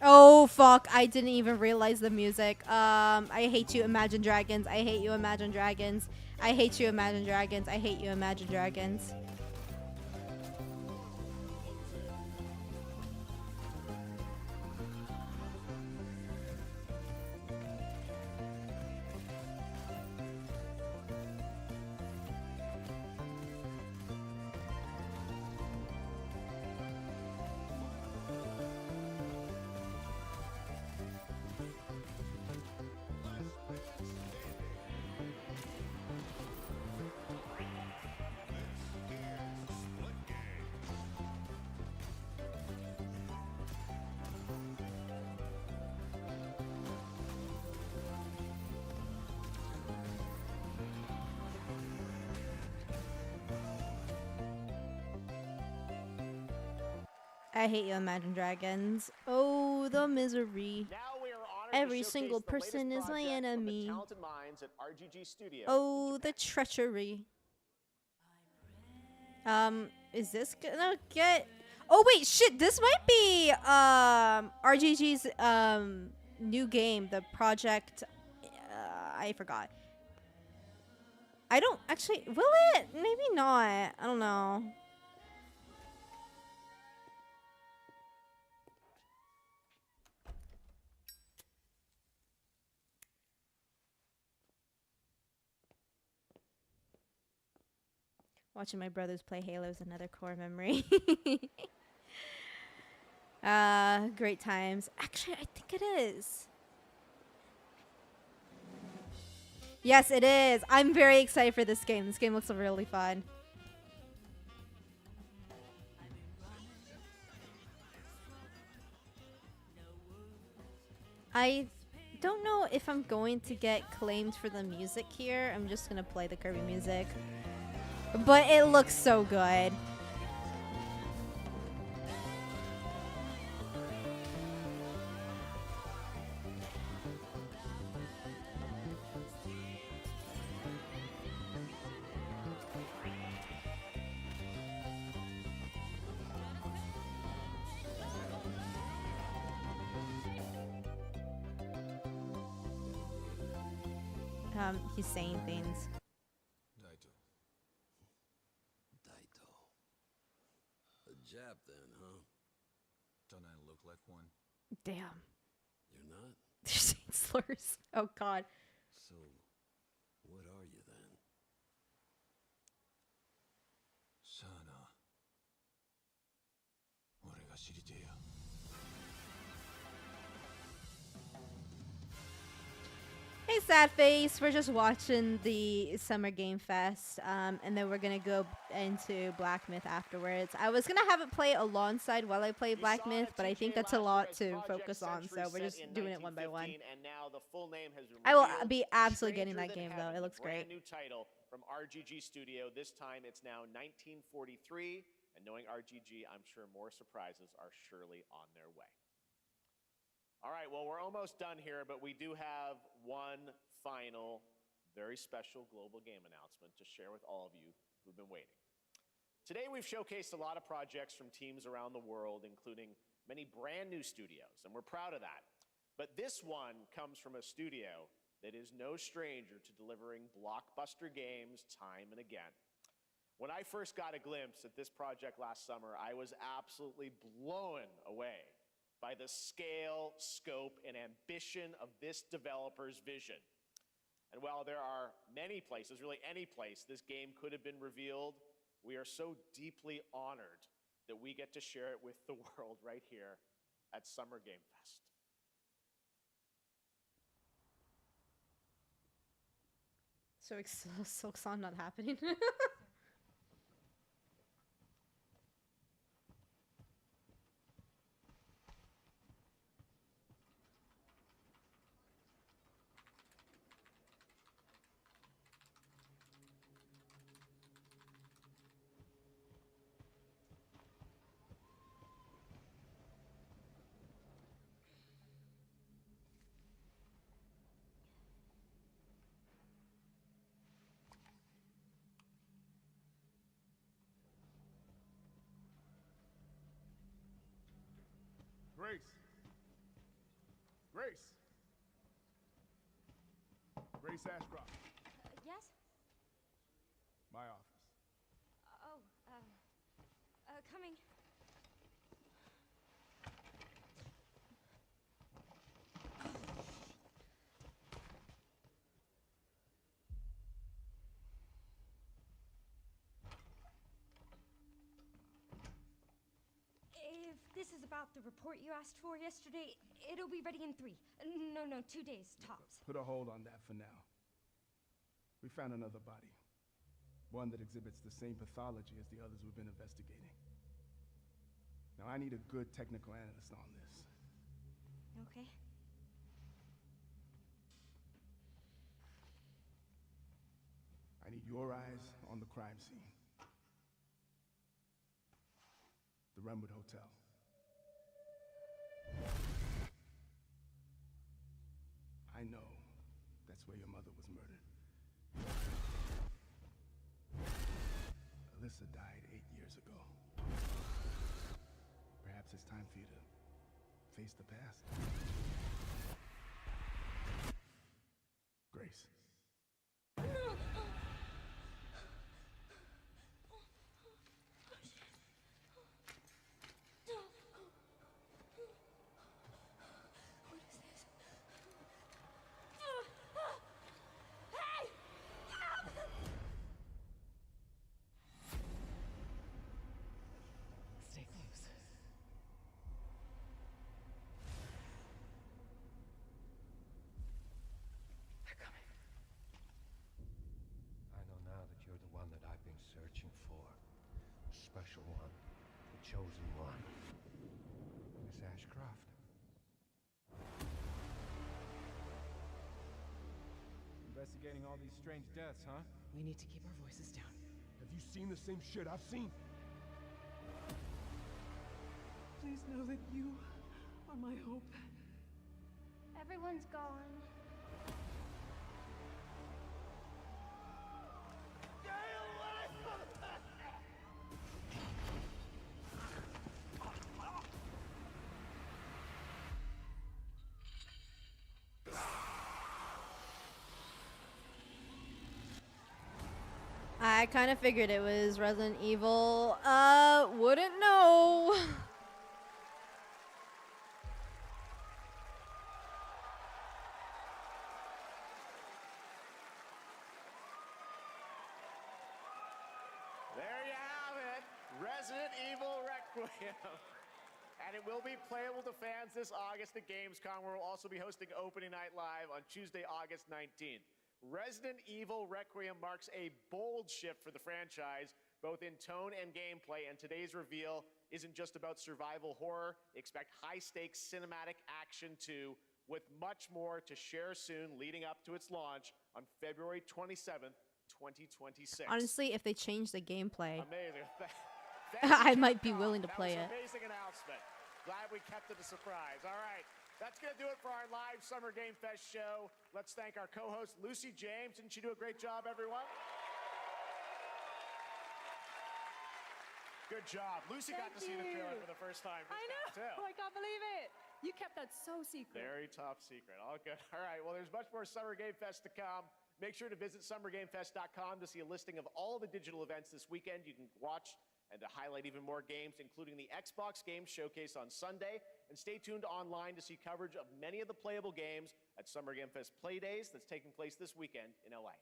Oh, fuck. I didn't even realize the music. I hate you, Imagine Dragons. I hate you, Imagine Dragons. I hate you, Imagine Dragons. I hate you, Imagine Dragons. I hate you, Imagine Dragons. Oh, the misery. Every single person is my enemy. Oh, the treachery. Is this gonna get... Oh, wait, shit, this might be, RGG's, new game, the project... I forgot. I don't actually... Will it? Maybe not. I don't know. Watching my brothers play Halo is another core memory. Great times. Actually, I think it is. Yes, it is. I'm very excited for this game. This game looks really fun. I don't know if I'm going to get claimed for the music here. I'm just going to play the Kirby music. But it looks so good. He's saying things. A Jap then, huh? Don't I look like one? Damn. You're not? They're saying slurs. Oh, God. So, what are you then? Sana. 俺が知りてえよ。Hey, sad face. We're just watching the Summer Game Fest, and then we're gonna go into Black Myth afterwards. I was gonna have it play alongside while I play Black Myth, but I think that's a lot to focus on, so we're just doing it one by one. And now the full name has been I will revealed. be absolutely getting that Stranger game Than though. It Heaven, looks the brand great. new title from RGG Studio. This time it's now 1943, and knowing RGG, I'm sure more surprises are surely on their way. All right, well, we're almost done here, but we do have one final, very special global game announcement to share with all of you who've been waiting. Today, we've showcased a lot of projects from teams around the world, including many brand new studios, and we're proud of that. But this one comes from a studio that is no stranger to delivering blockbuster games time and again. When I first got a glimpse at this project last summer, I was absolutely blown away by the scale, scope, and ambition of this developer's vision. And while there are many places, really any place, this game could have been revealed, we are so deeply honored that we get to share it with the world right here at Summer Game Fest. So Silksong not happening. Grace. Grace. Grace Ashcroft. Yes? My office. Oh, coming. If this is about the report you asked for yesterday, it'll be ready in 3. No, 2 days, tops. Put a hold on that for now. We found another body. One that exhibits the same pathology as the others we've been investigating. Now, I need a good technical analyst on this. Okay. I need your eyes on the crime scene. The Renwood Hotel. I know that's where your mother was murdered. Alyssa died 8 years ago. Perhaps it's time for you to face the past. Grace. Stay close. They're coming. I know now that you're the one that I've been searching for. The special one. The chosen one. Miss Ashcroft. Investigating all these strange deaths, huh? We need to keep our voices down. Have you seen the same shit I've seen? Please know that you are my hope. Everyone's gone. I kind of figured it was Resident Evil. Wouldn't know. There you have it, Resident Evil Requiem. And it will be playable to fans this August at Gamescom, where we'll also be hosting Opening Night Live on Tuesday, August 19th. Resident Evil Requiem marks a bold shift for the franchise, both in tone and gameplay, and today's reveal isn't just about survival horror. Expect high-stakes cinematic action too, with much more to share soon leading up to its launch on February 27th, 2026. Honestly, if they change the gameplay, Amazing. I might be willing to play it. That was an amazing announcement. Glad we kept it a surprise. All right, that's going to do it for our live Summer Game Fest show. Let's thank our co-host, Lucy James. Didn't she do a great job, everyone? Good job. Lucy got to see the trailer for the first time. I know. Too. I can't believe it. You kept that so secret. Very top secret. All good. All right. Well, there's much more Summer Game Fest to come. Make sure to visit summergamefest.com to see a listing of all the digital events this weekend you can watch and to highlight even more games, including the Xbox Games Showcase on Sunday. And stay tuned online to see coverage of many of the playable games at Summer Game Fest Play Days that's taking place this weekend in LA.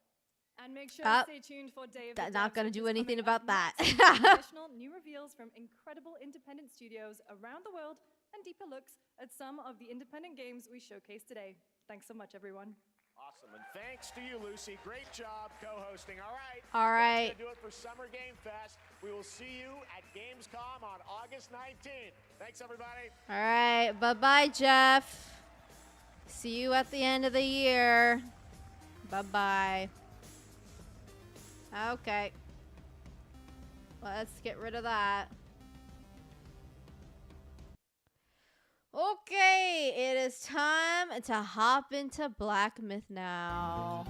And make sure to stay tuned for Day of the Not Devs, gonna which do is anything coming up about that. next, with additional new reveals from incredible independent studios around the world and deeper looks at some of the independent games we showcased today. Thanks so much, everyone. Awesome. And thanks to you, Lucy. Great job co-hosting. All right. All right. That's going to do it for Summer Game Fest. We will see you at Gamescom on August 19th. Thanks, everybody. All right. Bye-bye, Jeff. See you at the end of the year. Bye-bye. Okay. Let's get rid of that. Okay, it is time to hop into Black Myth now.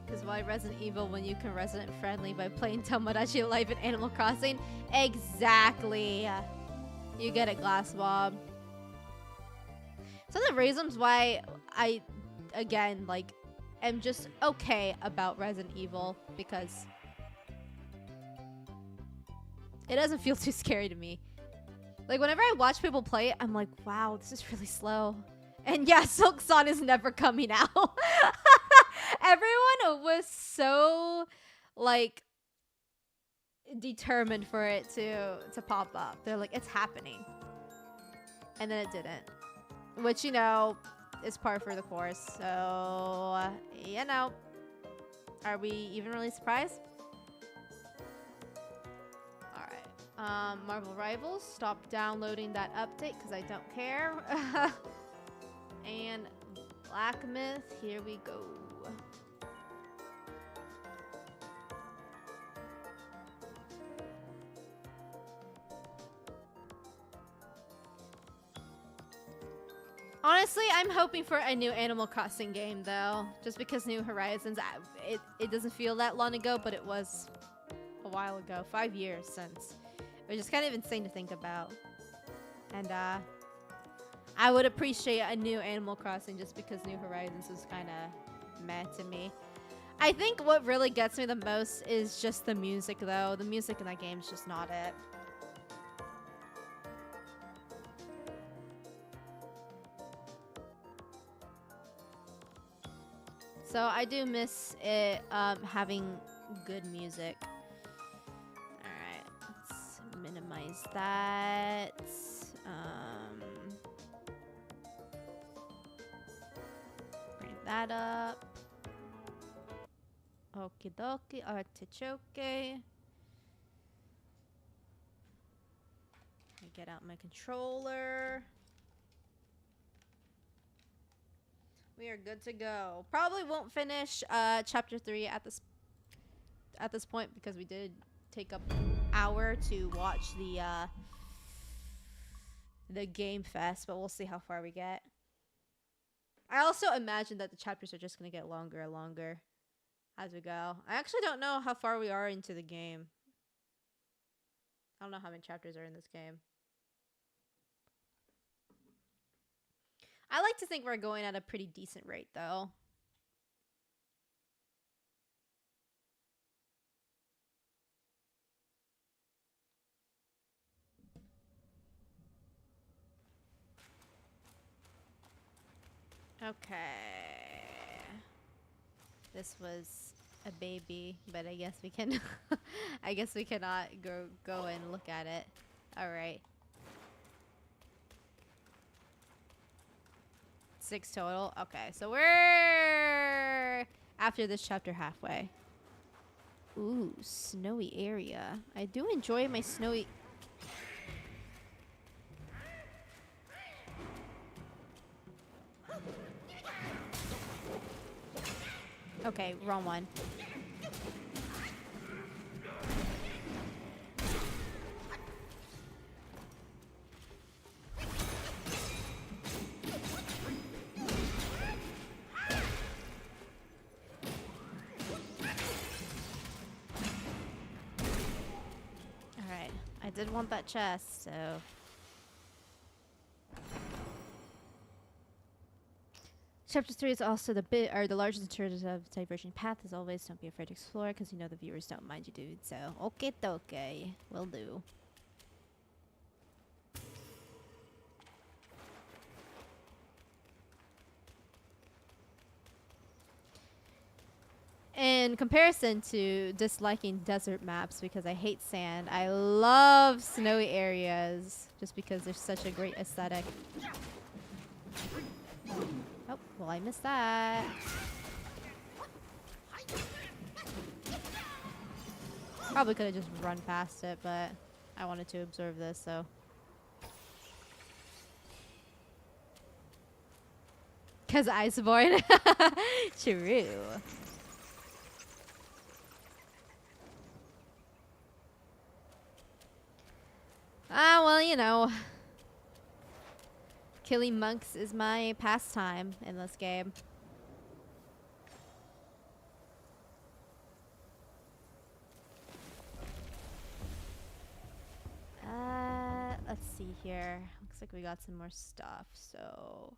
Because why Resident Evil when you can resident friendly by playing Tomodachi Life in Animal Crossing? Exactly. You get it, Glass Bob. Some of the reasons why I, again, like, am just okay about Resident Evil because it doesn't feel too scary to me. Like, whenever I watch people play it, I'm like, wow, this is really slow. And yeah, Silk Song is never coming out. Everyone was so, like, determined for it to pop up. They're like, it's happening. And then it didn't. Which, you know, is par for the course. So, you know. Are we even really surprised? Alright. Marvel Rivals. Stop downloading that update because I don't care. And Black Myth. Here we go. Honestly, I'm hoping for a new Animal Crossing game, though. Just because New Horizons, it doesn't feel that long ago, but it was a while ago. 5 years since. Which is kind of insane to think about. And, I would appreciate a new Animal Crossing just because New Horizons is kind of meh to me. I think what really gets me the most is just the music, though. The music in that game is just not it. So I do miss it having good music. Alright, let's minimize that. Bring that up. Okie dokie, artichoke. I get out my controller. We are good to go. Probably won't finish chapter 3 at this point because we did take up an hour to watch the Game Fest, but we'll see how far we get. I also imagine that the chapters are just gonna get longer and longer as we go. I actually don't know how far we are into the game. I don't know how many chapters are in this game. I like to think we're going at a pretty decent rate, though. Okay. This was a baby, but I guess we can I guess we cannot go and look at it. All right. 6 total. Okay, so we're after this chapter halfway. Ooh, snowy area. I do enjoy my snowy. Okay, wrong one. Alright, I did want that chest, so... Chapter 3 is also the largest in terms of diverging path. As always, don't be afraid to explore because you know the viewers don't mind you, dude. So, okay, will do. In comparison to disliking desert maps because I hate sand, I love snowy areas just because they're such a great aesthetic. Oh, well, I missed that. Probably could have just run past it, but I wanted to observe this, so. Because Iceborne. True. Ah, well, you know. Killing monks is my pastime in this game. see here. Looks like we got some more stuff. So,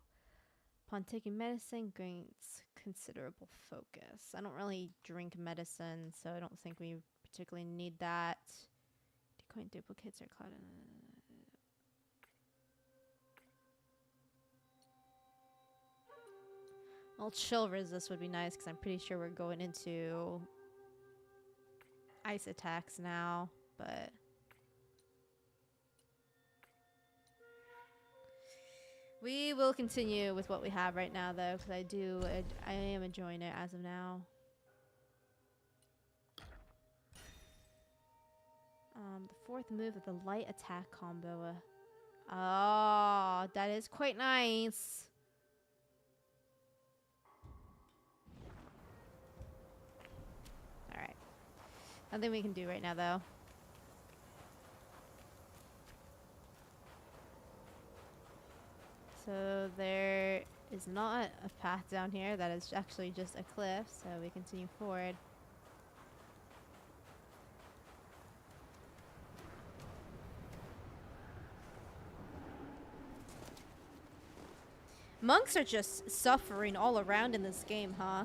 upon taking medicine, gains considerable focus. I don't really drink medicine, so I don't think we particularly need that. Decoin duplicates are clouded. Well, chill resist would be nice because I'm pretty sure we're going into ice attacks now, but we will continue with what we have right now, though, because I am enjoying it as of now. The fourth move of the light attack combo. Oh, that is quite nice. Alright. Nothing we can do right now, though. So there is not a path down here. That is actually just a cliff, so we continue forward. Monks are just suffering all around in this game, huh?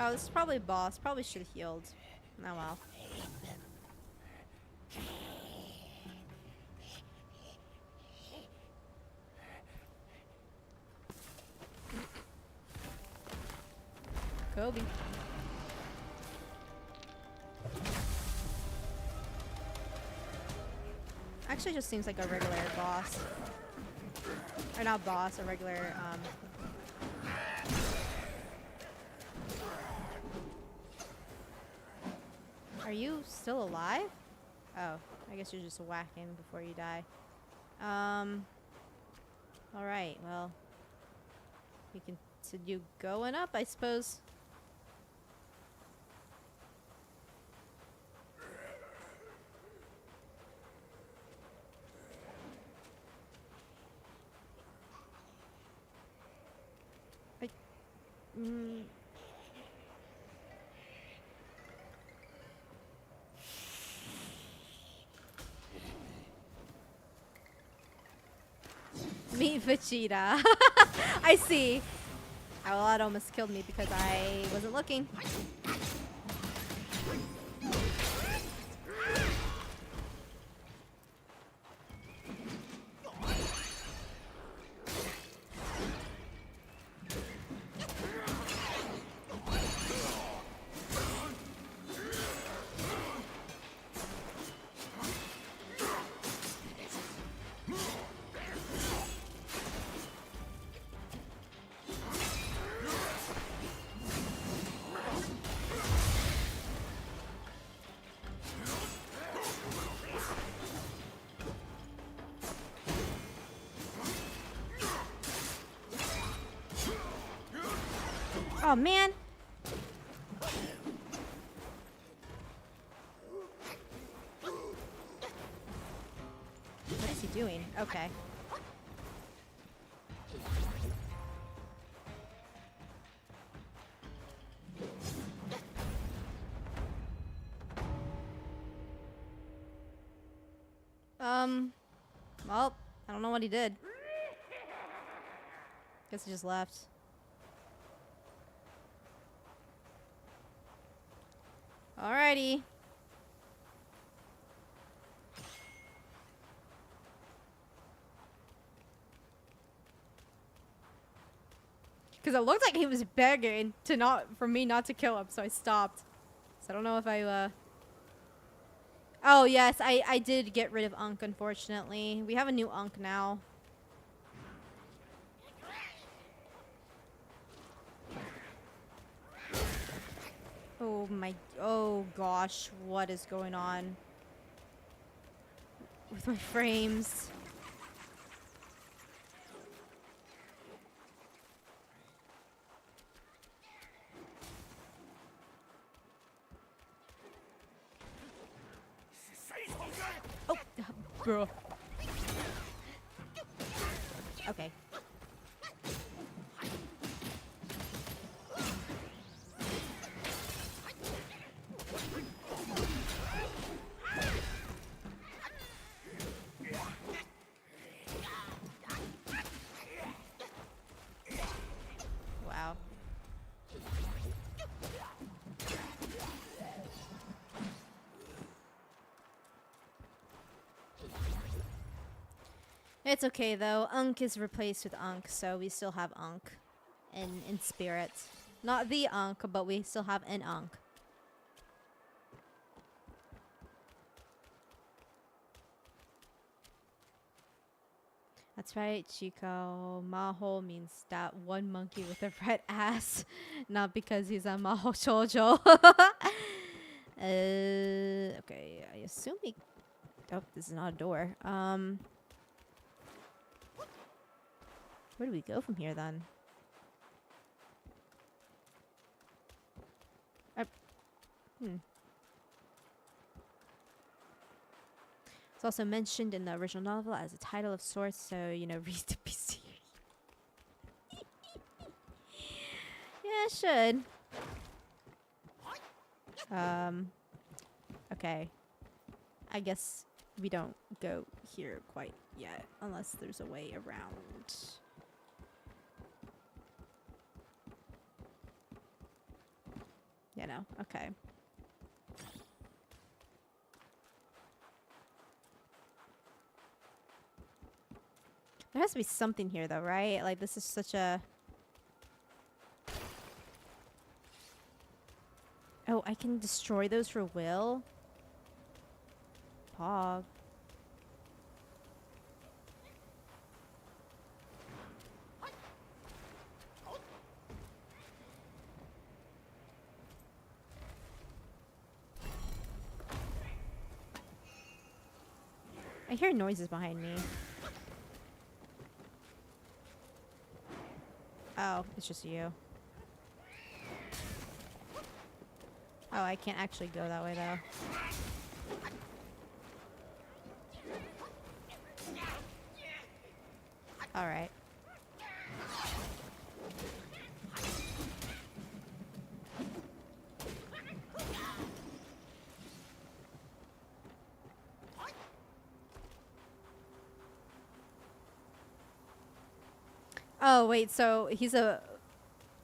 Oh, this is probably a boss. Probably should have healed. Oh well. Kobe. Actually just seems like a regular boss. Or not boss, a regular, Are you still alive? Oh, I guess you're just whacking before you die. Alright, well. We can continue going up, I suppose. Meet Vegeta. I see. Oh, well, that almost killed me because I wasn't looking. Oh, man. What is he doing? Okay. Well, I don't know what he did. Guess he just left. Alrighty. Because it looked like he was begging for me not to kill him, so I stopped. So I don't know if I, Oh, yes, I did get rid of Unk, unfortunately. We have a new Unk now. Oh gosh, what is going on with my frames? Oh, bro. Okay. Wow. It's okay though. Unk is replaced with Unk, so we still have Unk in spirit. Not the Unk, but we still have an Unk. That's right, Chico. Maho means that one monkey with a red ass, not because he's a Maho Shoujo. Okay, I assume we. Oh, this is not a door. Where do we go from here then? It's also mentioned in the original novel as a title of sorts, so, you know, read the PC. Yeah, it should. Okay. I guess we don't go here quite yet, unless there's a way around. You know, okay. There has to be something here, though, right? Like, this is such a... Oh, I can destroy those for Will? Pog. I hear noises behind me. Oh, it's just you. Oh, I can't actually go that way, though. Alright. Oh, wait, so he's a...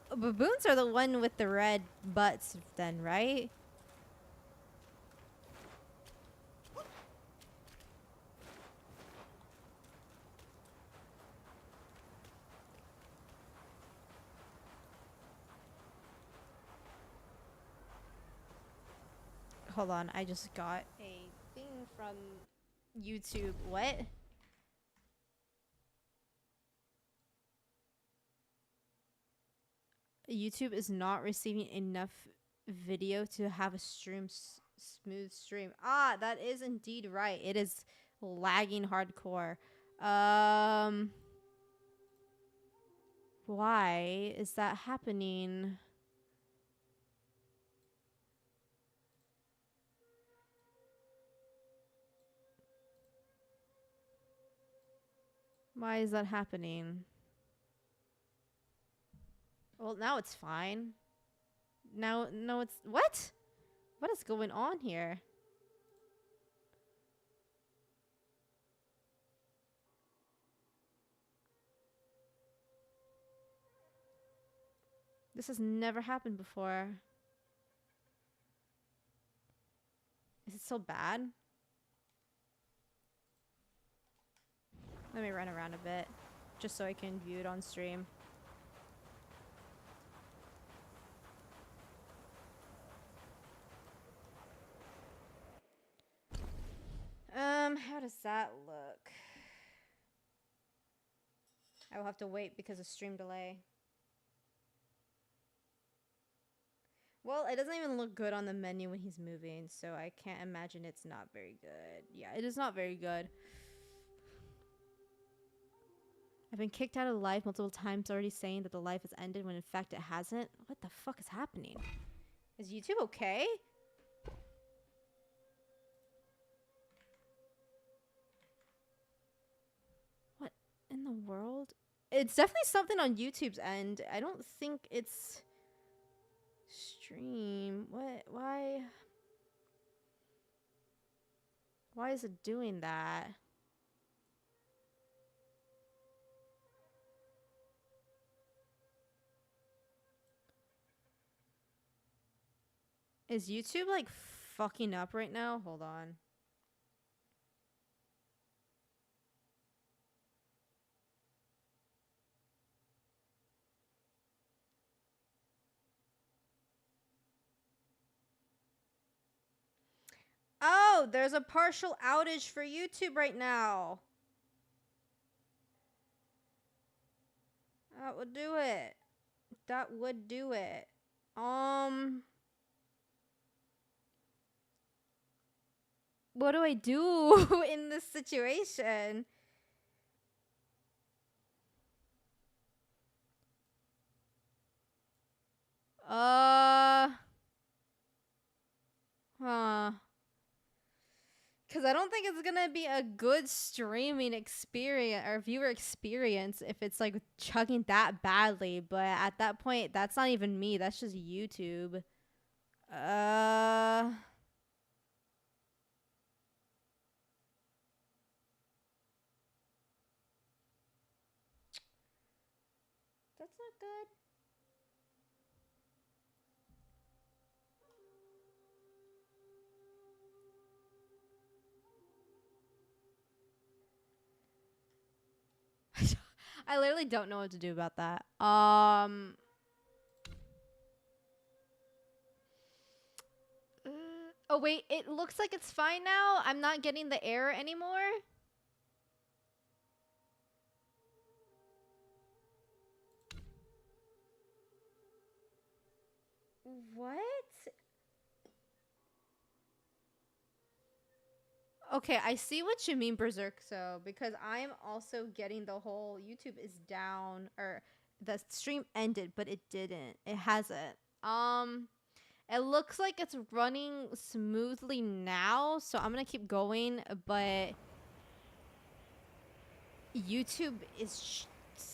Baboons are the one with the red butts then, right? Hold on, I just got a thing from YouTube. What? YouTube is not receiving enough video to have a smooth stream. Ah, that is indeed right. It is lagging hardcore. Why is that happening? Why is that happening? Well, now it's fine. Now, no, it's... What? What is going on here? This has never happened before. Is it so bad? Let me run around a bit, just so I can view it on stream. How does that look? I will have to wait because of stream delay. Well, it doesn't even look good on the menu when he's moving, so I can't imagine it's not very good. Yeah, it is not very good. I've been kicked out of life multiple times already saying that the life has ended when in fact it hasn't. What the fuck is happening? Is YouTube okay? in the world? It's definitely something on YouTube's end. I don't think it's stream. What? Why? Why is it doing that? Is YouTube like fucking up right now? Hold on. Oh, there's a partial outage for YouTube right now. That would do it. That would do it. What do I do in this situation? Huh. Because I don't think it's gonna be a good streaming experience or viewer experience if it's like chugging that badly. But at that point, that's not even me. That's just YouTube. That's not good. I literally don't know what to do about that. Oh wait, it looks like it's fine now. I'm not getting the error anymore. What? Okay, I see what you mean, Berserk. So, because I'm also getting the whole YouTube is down or the stream ended, but it didn't. It hasn't. It looks like it's running smoothly now, so I'm gonna keep going. But YouTube is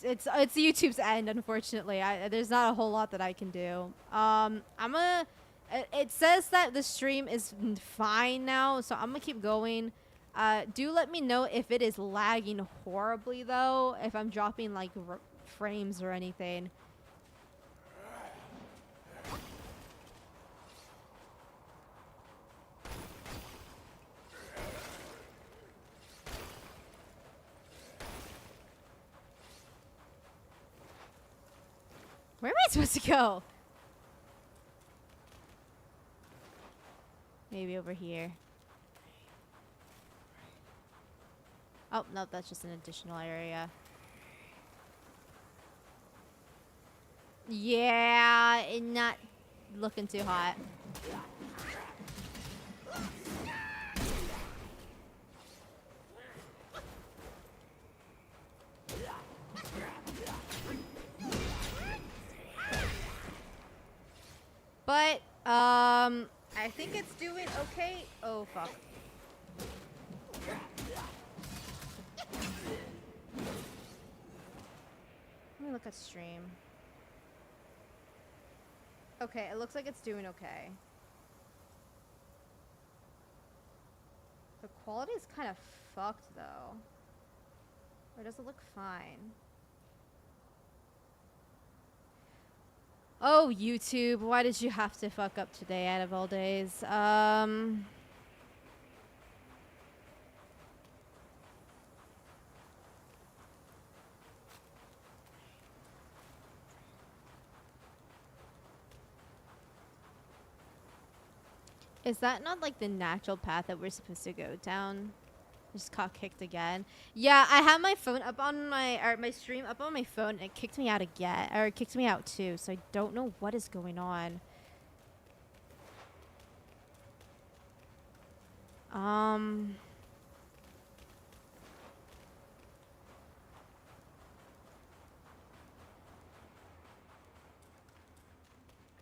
it's YouTube's end, unfortunately. There's not a whole lot that I can do. It says that the stream is fine now, so I'm gonna keep going. Do let me know if it is lagging horribly though, if I'm dropping like frames or anything. Where am I supposed to go? Maybe over here. Oh, no, that's just an additional area. Yeah, not looking too hot. But, I think it's doing okay. Oh, fuck. Let me look at stream. Okay, it looks like it's doing okay. The quality is kind of fucked, though. Or does it look fine? Oh, YouTube, why did you have to fuck up today out of all days? Is that not like the natural path that we're supposed to go down? Just got kicked again. Yeah, I have my phone up on my stream up on my phone and it kicked me out again. Or it kicked me out too, so I don't know what is going on.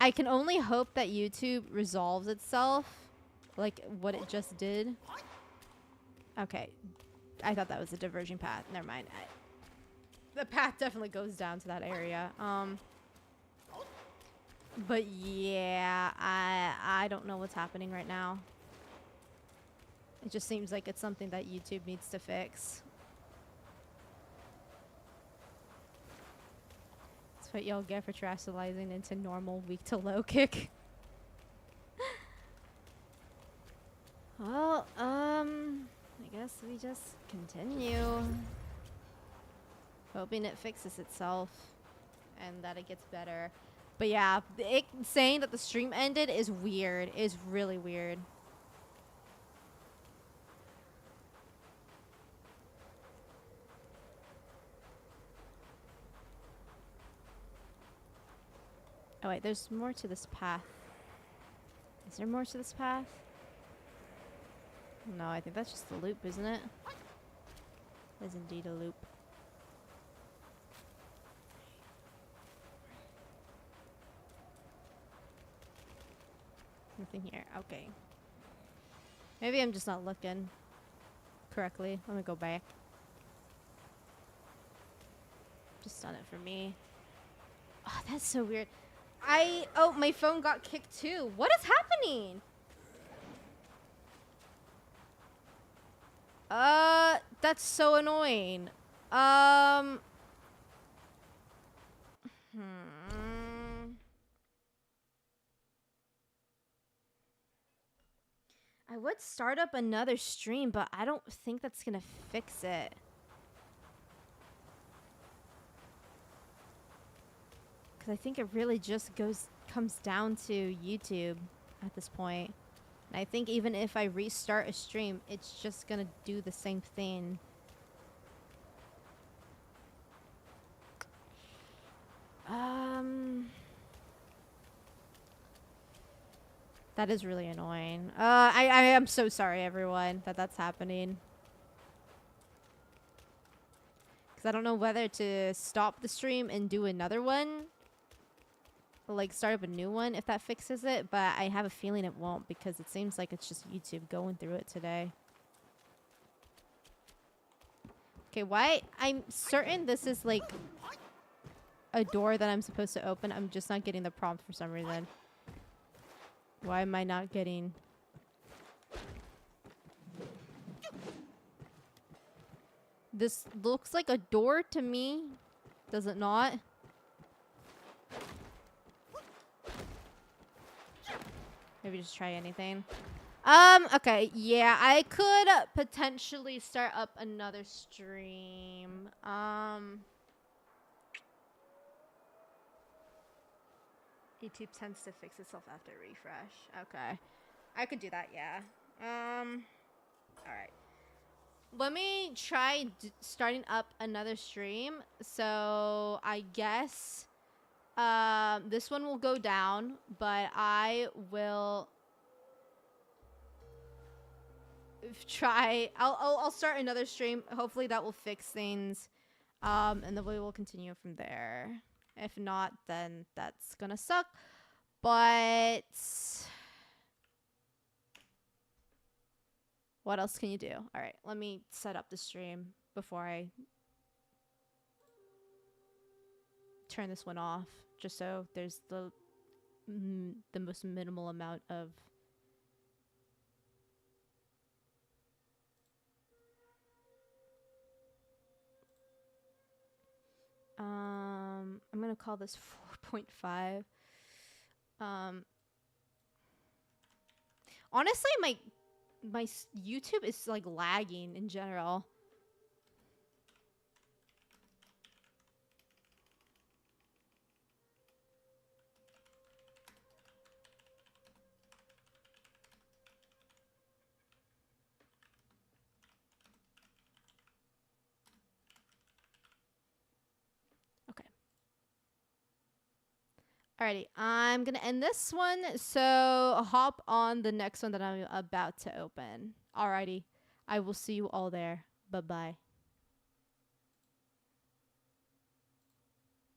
I can only hope that YouTube resolves itself, like what it just did. Okay, I thought that was a diverging path. Never mind. the path definitely goes down to that area. But yeah, I don't know what's happening right now. It just seems like it's something that YouTube needs to fix. That's what y'all get for terrestrializing into normal weak to low kick. Well, I guess we just continue. Hoping it fixes itself and that it gets better. But yeah, it saying that the stream ended is weird. Is really weird. Oh wait, there's more to this path. Is there more to this path? No, I think that's just the loop, isn't it? Is indeed a loop. Nothing here. Okay. Maybe I'm just not looking correctly. Let me go back. Just done it for me. Oh, that's so weird. Oh, my phone got kicked too. What is happening? That's so annoying. I would start up another stream, but I don't think that's gonna fix it. Because I think it really just comes down to YouTube at this point. And I think even if I restart a stream, it's just gonna do the same thing. That is really annoying. I am so sorry, everyone, that that's happening. Because I don't know whether to stop the stream and do another one. Like, start up a new one if that fixes it. But I have a feeling it won't because it seems like it's just YouTube going through it today. Okay, why? I'm certain this is, like, a door that I'm supposed to open. I'm just not getting the prompt for some reason. Why am I not getting... This looks like a door to me. Does it not? Maybe just try anything. Okay, yeah, I could potentially start up another stream. YouTube tends to fix itself after refresh. Okay. I could do that, yeah. Alright. Let me try starting up another stream. So, I guess this one will go down, but I will try. I'll start another stream. Hopefully that will fix things. And then we will continue from there. If not, then that's gonna suck. But what else can you do? All right, let me set up the stream before I turn this one off, just so there's the most minimal amount of I'm gonna call this 4.5. Honestly, my YouTube is like lagging in general. Alrighty, I'm gonna end this one, so hop on the next one that I'm about to open. Alrighty, I will see you all there. Bye-bye.